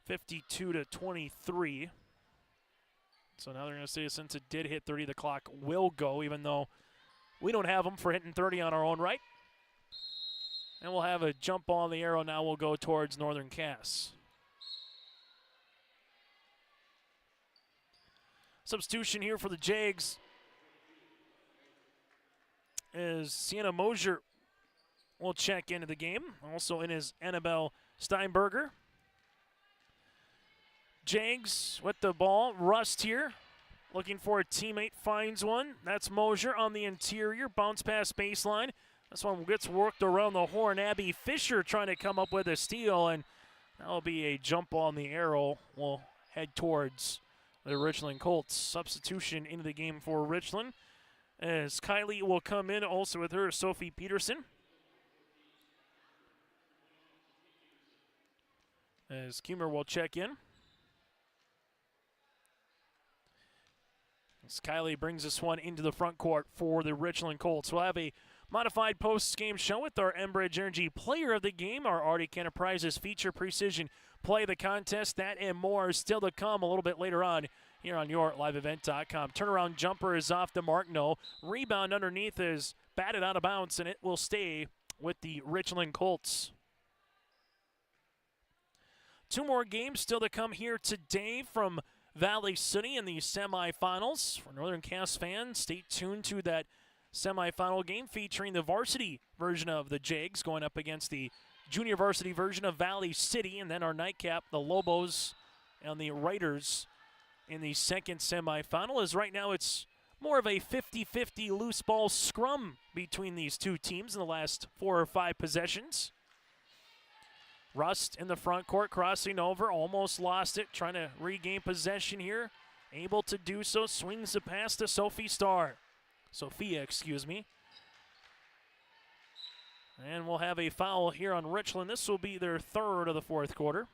Speaker 10: 52-23. So now they're going to say since it did hit 30, the clock will go, even though we don't have them for hitting 30 on our own right. And we'll have a jump ball, and the arrow now will go towards Northern Cass. Substitution here for the Jags is Sienna Mosier will check into the game. Also in is Annabelle Steinberger. Jags with the ball. Rust here looking for a teammate, finds one. That's Mosier on the interior. Bounce pass baseline. This one gets worked around the horn. Abby Fisher trying to come up with a steal, and that'll be a jump ball, and the arrow will head towards the Richland Colts. Substitution into the game for Richland as Kylie will come in, also with her Sophie Peterson. As Kumer will check in. As Kylie brings this one into the front court for the Richland Colts. We'll have a modified post-game show with our Enbridge Energy Player of the Game, our Artie Cantor Prizes feature precision play the contest. That and more is still to come a little bit later on here on yourliveevent.com. Turnaround jumper is off the mark. No. Rebound underneath is batted out of bounds, and it will stay with the Richland Colts. Two more games still to come here today from Valley City in the semifinals. For Northern Cass fans, stay tuned to that semifinal game featuring the varsity version of the Jags going up against the junior varsity version of Valley City, and then our nightcap, the Lobos and the Raiders in the second semifinal. As right now it's more of a 50-50 loose ball scrum between these two teams in the last 4 or 5 possessions. Rust in the front court, crossing over, almost lost it, trying to regain possession here. Able to do so, swings the pass to Sophia, excuse me. And we'll have a foul here on Richland. This will be their third of the fourth quarter.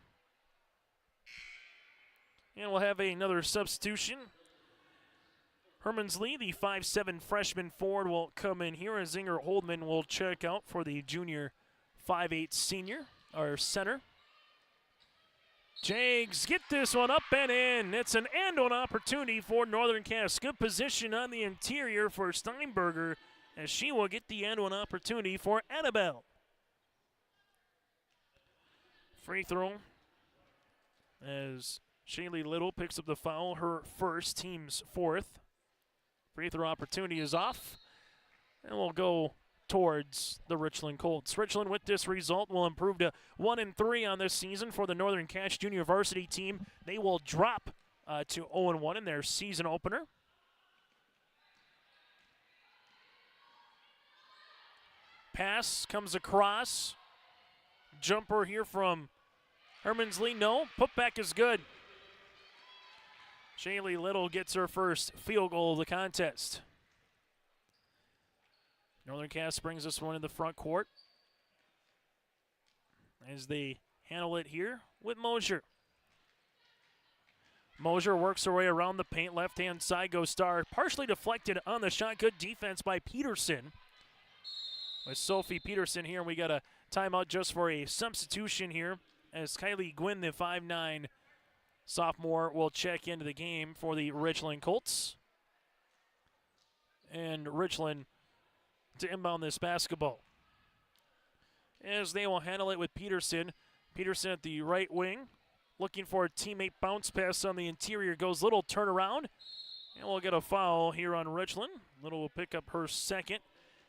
Speaker 10: And we'll have another substitution. Hermansley, the 5'7" freshman forward, will come in here as Zinger Holdman will check out for the junior 5'8" senior, or center. Jags get this one up and in. It's an and-one opportunity for Northern Cass. Good position on the interior for Steinberger, as she will get the and-one opportunity for Annabelle. Free throw as Shaylee Little picks up the foul, her first, team's fourth. Free throw opportunity is off, and we'll go towards the Richland Colts. Richland with this result will improve to 1-3 on this season for the Northern Cass junior varsity team. They will drop to 0-1 in their season opener. Pass comes across. Jumper here from Hermansley. No. Putback is good. Shaylee Little gets her first field goal of the contest. Northern Cass brings this one in the front court as they handle it here with Mosier. Mosier works her way around the paint. Left-hand side goes Star. Partially deflected on the shot. Good defense by Peterson. With Sophie Peterson here, we got a timeout just for a substitution here as Kylie Gwynn, the 5'9" sophomore, will check into the game for the Richland Colts. And Richland to inbound this basketball, as they will handle it with Peterson. Peterson at the right wing, looking for a teammate bounce pass on the interior. Goes Little, turnaround, and we'll get a foul here on Richland. Little will pick up her second,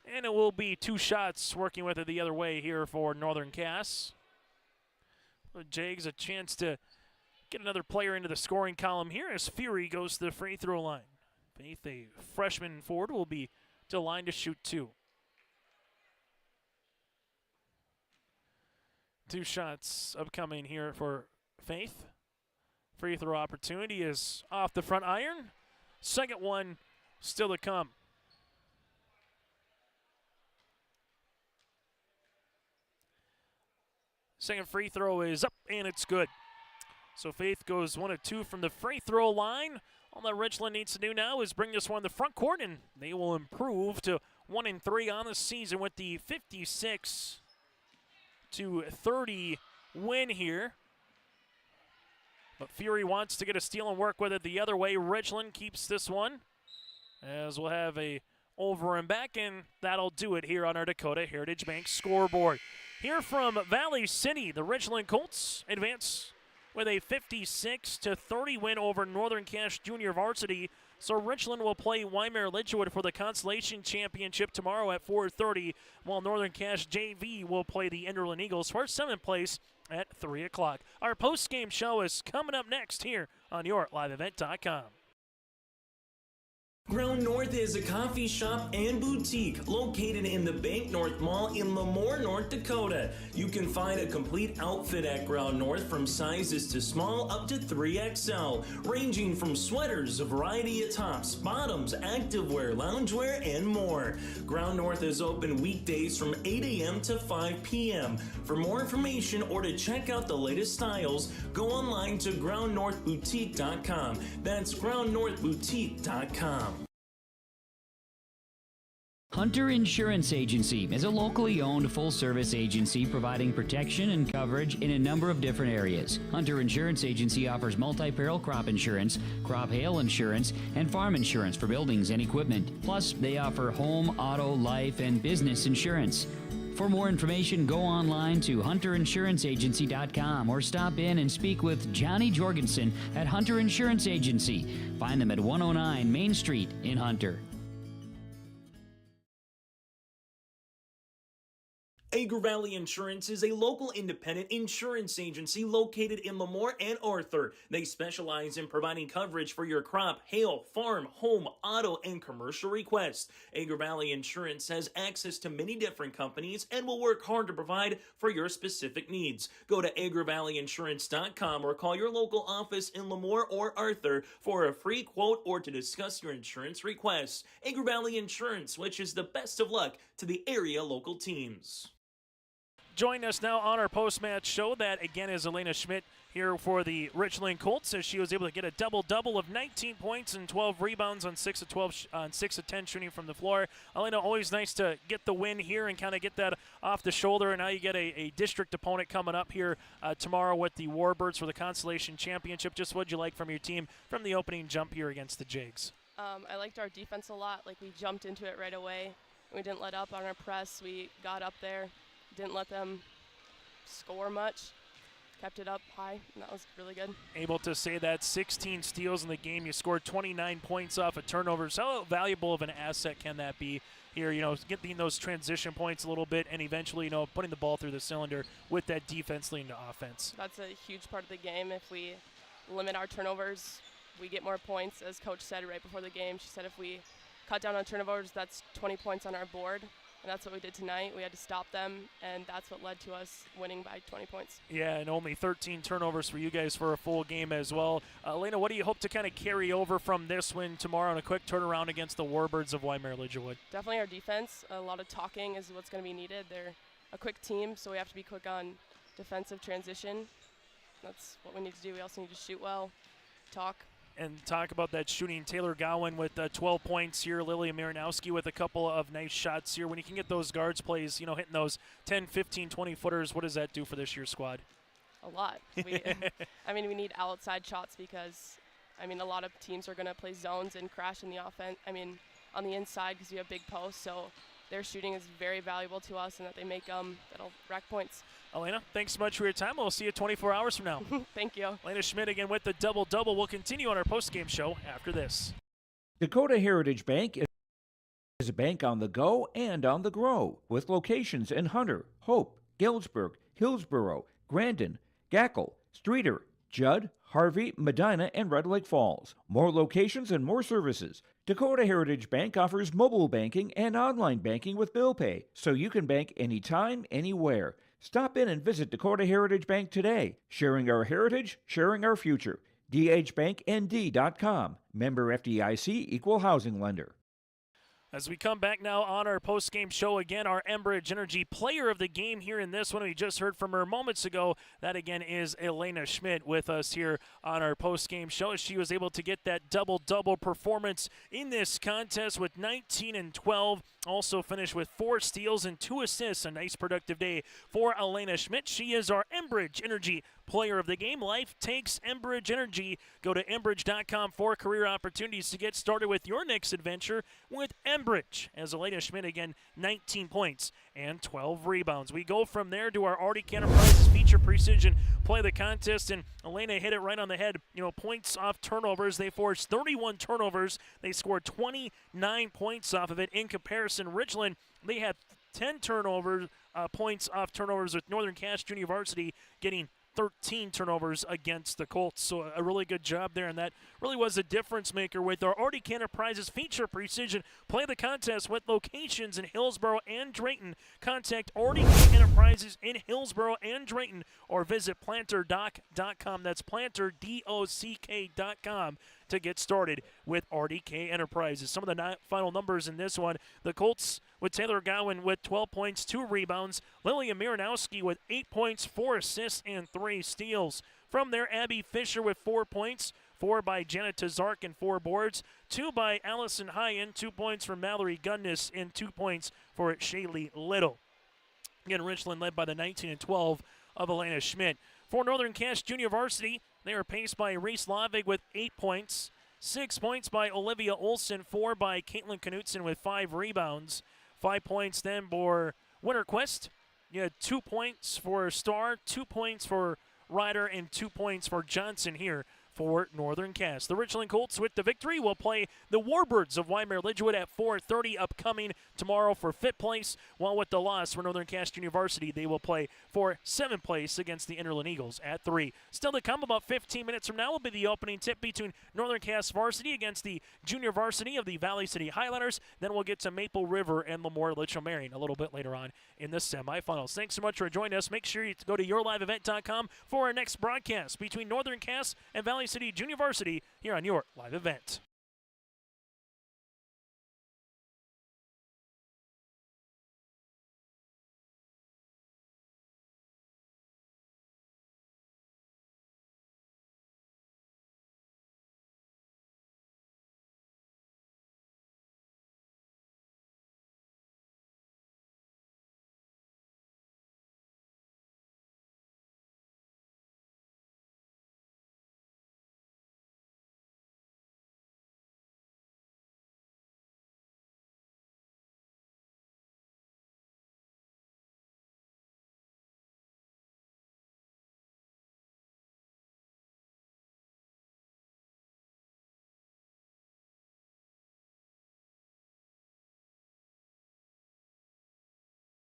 Speaker 10: and it will be 2 shots working with it the other way here for Northern Cass. The Jags a chance to get another player into the scoring column here as Fury goes to the free throw line. Faith, a freshman forward, will be to the line to shoot 2. 2 shots upcoming here for Faith. Free throw opportunity is off the front iron. Second one still to come. Second free throw is up, and it's good. So Faith goes 1 of 2 from the free throw line. All that Richland needs to do now is bring this one to the front court, and they will improve to 1 and 3 on the season with the 56-30 win here. But Fury wants to get a steal and work with it the other way. Richland keeps this one, as we'll have a over and back, and that'll do it here on our Dakota Heritage Bank scoreboard. Here from Valley City, the Richland Colts advance with a 56-30 win over Northern Cache Junior Varsity. So Richland will play Weimar-Lidgewood for the Consolation Championship tomorrow at 4:30, while Northern Cache JV will play the Enderlin Eagles for 7th place at 3 o'clock. Our post-game show is coming up next here on YourLiveEvent.com.
Speaker 4: Ground North is a coffee shop and boutique located in the Bank North Mall in Lemoore, North Dakota. You can find a complete outfit at Ground North from sizes to small up to 3XL, ranging from sweaters, a variety of tops, bottoms, activewear, loungewear, and more. Ground North is open weekdays from 8 a.m. to 5 p.m. For more information or to check out the latest styles, go online to groundnorthboutique.com. That's groundnorthboutique.com.
Speaker 12: Hunter Insurance Agency is a locally owned full-service agency providing protection and coverage in a number of different areas. Hunter Insurance Agency offers multi-peril crop insurance, crop hail insurance, and farm insurance for buildings and equipment. Plus, they offer home, auto, life, and business insurance. For more information, go online to hunterinsuranceagency.com or stop in and speak with Johnny Jorgensen at Hunter Insurance Agency. Find them at 109 Main Street in Hunter.
Speaker 4: Agri Valley Insurance is a local independent insurance agency located in Lemoore and Arthur. They specialize in providing coverage for your crop, hail, farm, home, auto, and commercial requests. Agri Valley Insurance has access to many different companies and will work hard to provide for your specific needs. Go to agrivalleyinsurance.com or call your local office in Lemoore or Arthur for a free quote or to discuss your insurance requests. Agri Valley Insurance wishes the best of luck to the area local teams.
Speaker 10: Join us now on our post-match show. That, again, is Elena Schmidt here for the Richland Colts, as she was able to get a double-double of 19 points and 12 rebounds on 6 of 10 shooting from the floor. Elena, always nice to get the win here and kind of get that off the shoulder. And now you get a district opponent coming up here tomorrow with the Warbirds for the Consolation Championship. Just what'd you like from your team from the opening jump here against the Jags?
Speaker 16: I liked our defense a lot. Like, we jumped into it right away. We didn't let up on our press. We got up there. Didn't let them score much, kept it up high, and that was really good.
Speaker 10: Able to say that 16 steals in the game. You scored 29 points off of turnovers. How valuable of an asset can that be here, getting those transition points a little bit and eventually, putting the ball through the cylinder with that defense leading to offense?
Speaker 16: That's a huge part of the game. If we limit our turnovers, we get more points. As Coach said right before the game, she said if we cut down on turnovers, that's 20 points on our board. And that's what we did tonight. We had to stop them, and that's what led to us winning by 20 points.
Speaker 10: Yeah, and only 13 turnovers for you guys for a full game as well. Elena, what do you hope to kind of carry over from this win tomorrow and a quick turnaround against the Warbirds of Weimar-Lidgewood?
Speaker 16: Definitely our defense. A lot of talking is what's going to be needed. They're a quick team, so we have to be quick on defensive transition. That's what we need to do. We also need to shoot well, talk.
Speaker 10: And talk about that shooting. Taylor Gowan with 12 points here. Lilia Marinowski with a couple of nice shots here. When you can get those guards plays, hitting those 10, 15, 20 footers, what does that do for this year's squad?
Speaker 16: A lot. We need outside shots because, a lot of teams are going to play zones and crash in the offense. On the inside because we have big posts. So their shooting is very valuable to us, and that they make that'll rack points.
Speaker 10: Elena, thanks so much for your time. We'll see you 24 hours from now.
Speaker 16: Thank you.
Speaker 10: Elena Schmidt again with the double-double. We'll continue on our post-game show after this.
Speaker 14: Dakota Heritage Bank is a bank on the go and on the grow, with locations in Hunter, Hope, Galesburg, Hillsboro, Grandin, Gackle, Streeter, Judd, Harvey, Medina, and Red Lake Falls. More locations and more services. Dakota Heritage Bank offers mobile banking and online banking with bill pay, so you can bank anytime, anywhere. Stop in and visit Dakota Heritage Bank today. Sharing our heritage, sharing our future. dhbanknd.com. Member FDIC, Equal Housing Lender.
Speaker 10: As we come back now on our post-game show, again, our Enbridge Energy player of the game here in this one. We just heard from her moments ago. That, again, is Elena Schmidt with us here on our post-game show. She was able to get that double-double performance in this contest with 19 and 12. Also finished with 4 steals and 2 assists. A nice productive day for Elena Schmidt. She is our Enbridge Energy player of the game. Life takes Enbridge Energy. Go to Enbridge.com for career opportunities to get started with your next adventure with Enbridge. As Elena Schmidt, again, 19 points and 12 rebounds. We go from there to our Arctic Enterprises feature precision play of the contest, and Elena hit it right on the head. Points off turnovers. They forced 31 turnovers. They scored 29 points off of it. In comparison, Richland, they had 10 turnovers, points off turnovers, with Northern Cass Junior Varsity getting 13 turnovers against the Colts. So a really good job there, and that really was a difference maker with our Arctic Enterprises feature precision play the contest with locations in Hillsborough and Drayton. Contact Arctic Enterprises in Hillsborough and Drayton or visit planterdock.com. That's planterdock.com to get started with RDK Enterprises. Some of the final numbers in this one: the Colts with Taylor Gowan with 12 points, 2 rebounds. Lillian Miranowski with 8 points, 4 assists, and 3 steals. From there, Abby Fisher with 4 points, 4 by Janet Tazark and 4 boards, 2 by Allison Hyen, 2 points from Mallory Gunnis, and 2 points for Shaylee Little. Again, Richland led by the 19 and 12 of Elena Schmidt. For Northern Cass Junior Varsity, they are paced by Reese Lavig with 8 points, 6 points by Olivia Olson, 4 by Caitlin Knutson with 5 rebounds, 5 points then for Winterquist. You had 2 points for Starr, 2 points for Ryder, and 2 points for Johnson here for Northern Cass. The Richland Colts with the victory will play the Warbirds of Waimea Ridgewood at 4:30 upcoming tomorrow for 5th place, while with the loss for Northern Cass Junior Varsity, they will play for 7th place against the Interland Eagles at 3. Still to come, about 15 minutes from now will be the opening tip between Northern Cass Varsity against the Junior Varsity of the Valley City Highlanders. Then we'll get to Maple River and Lemoore Litchfield Marion a little bit later on in the semifinals. Thanks so much for joining us. Make sure you go to yourliveevent.com for our next broadcast between Northern Cass and Valley City Junior Varsity here on Your Live Event.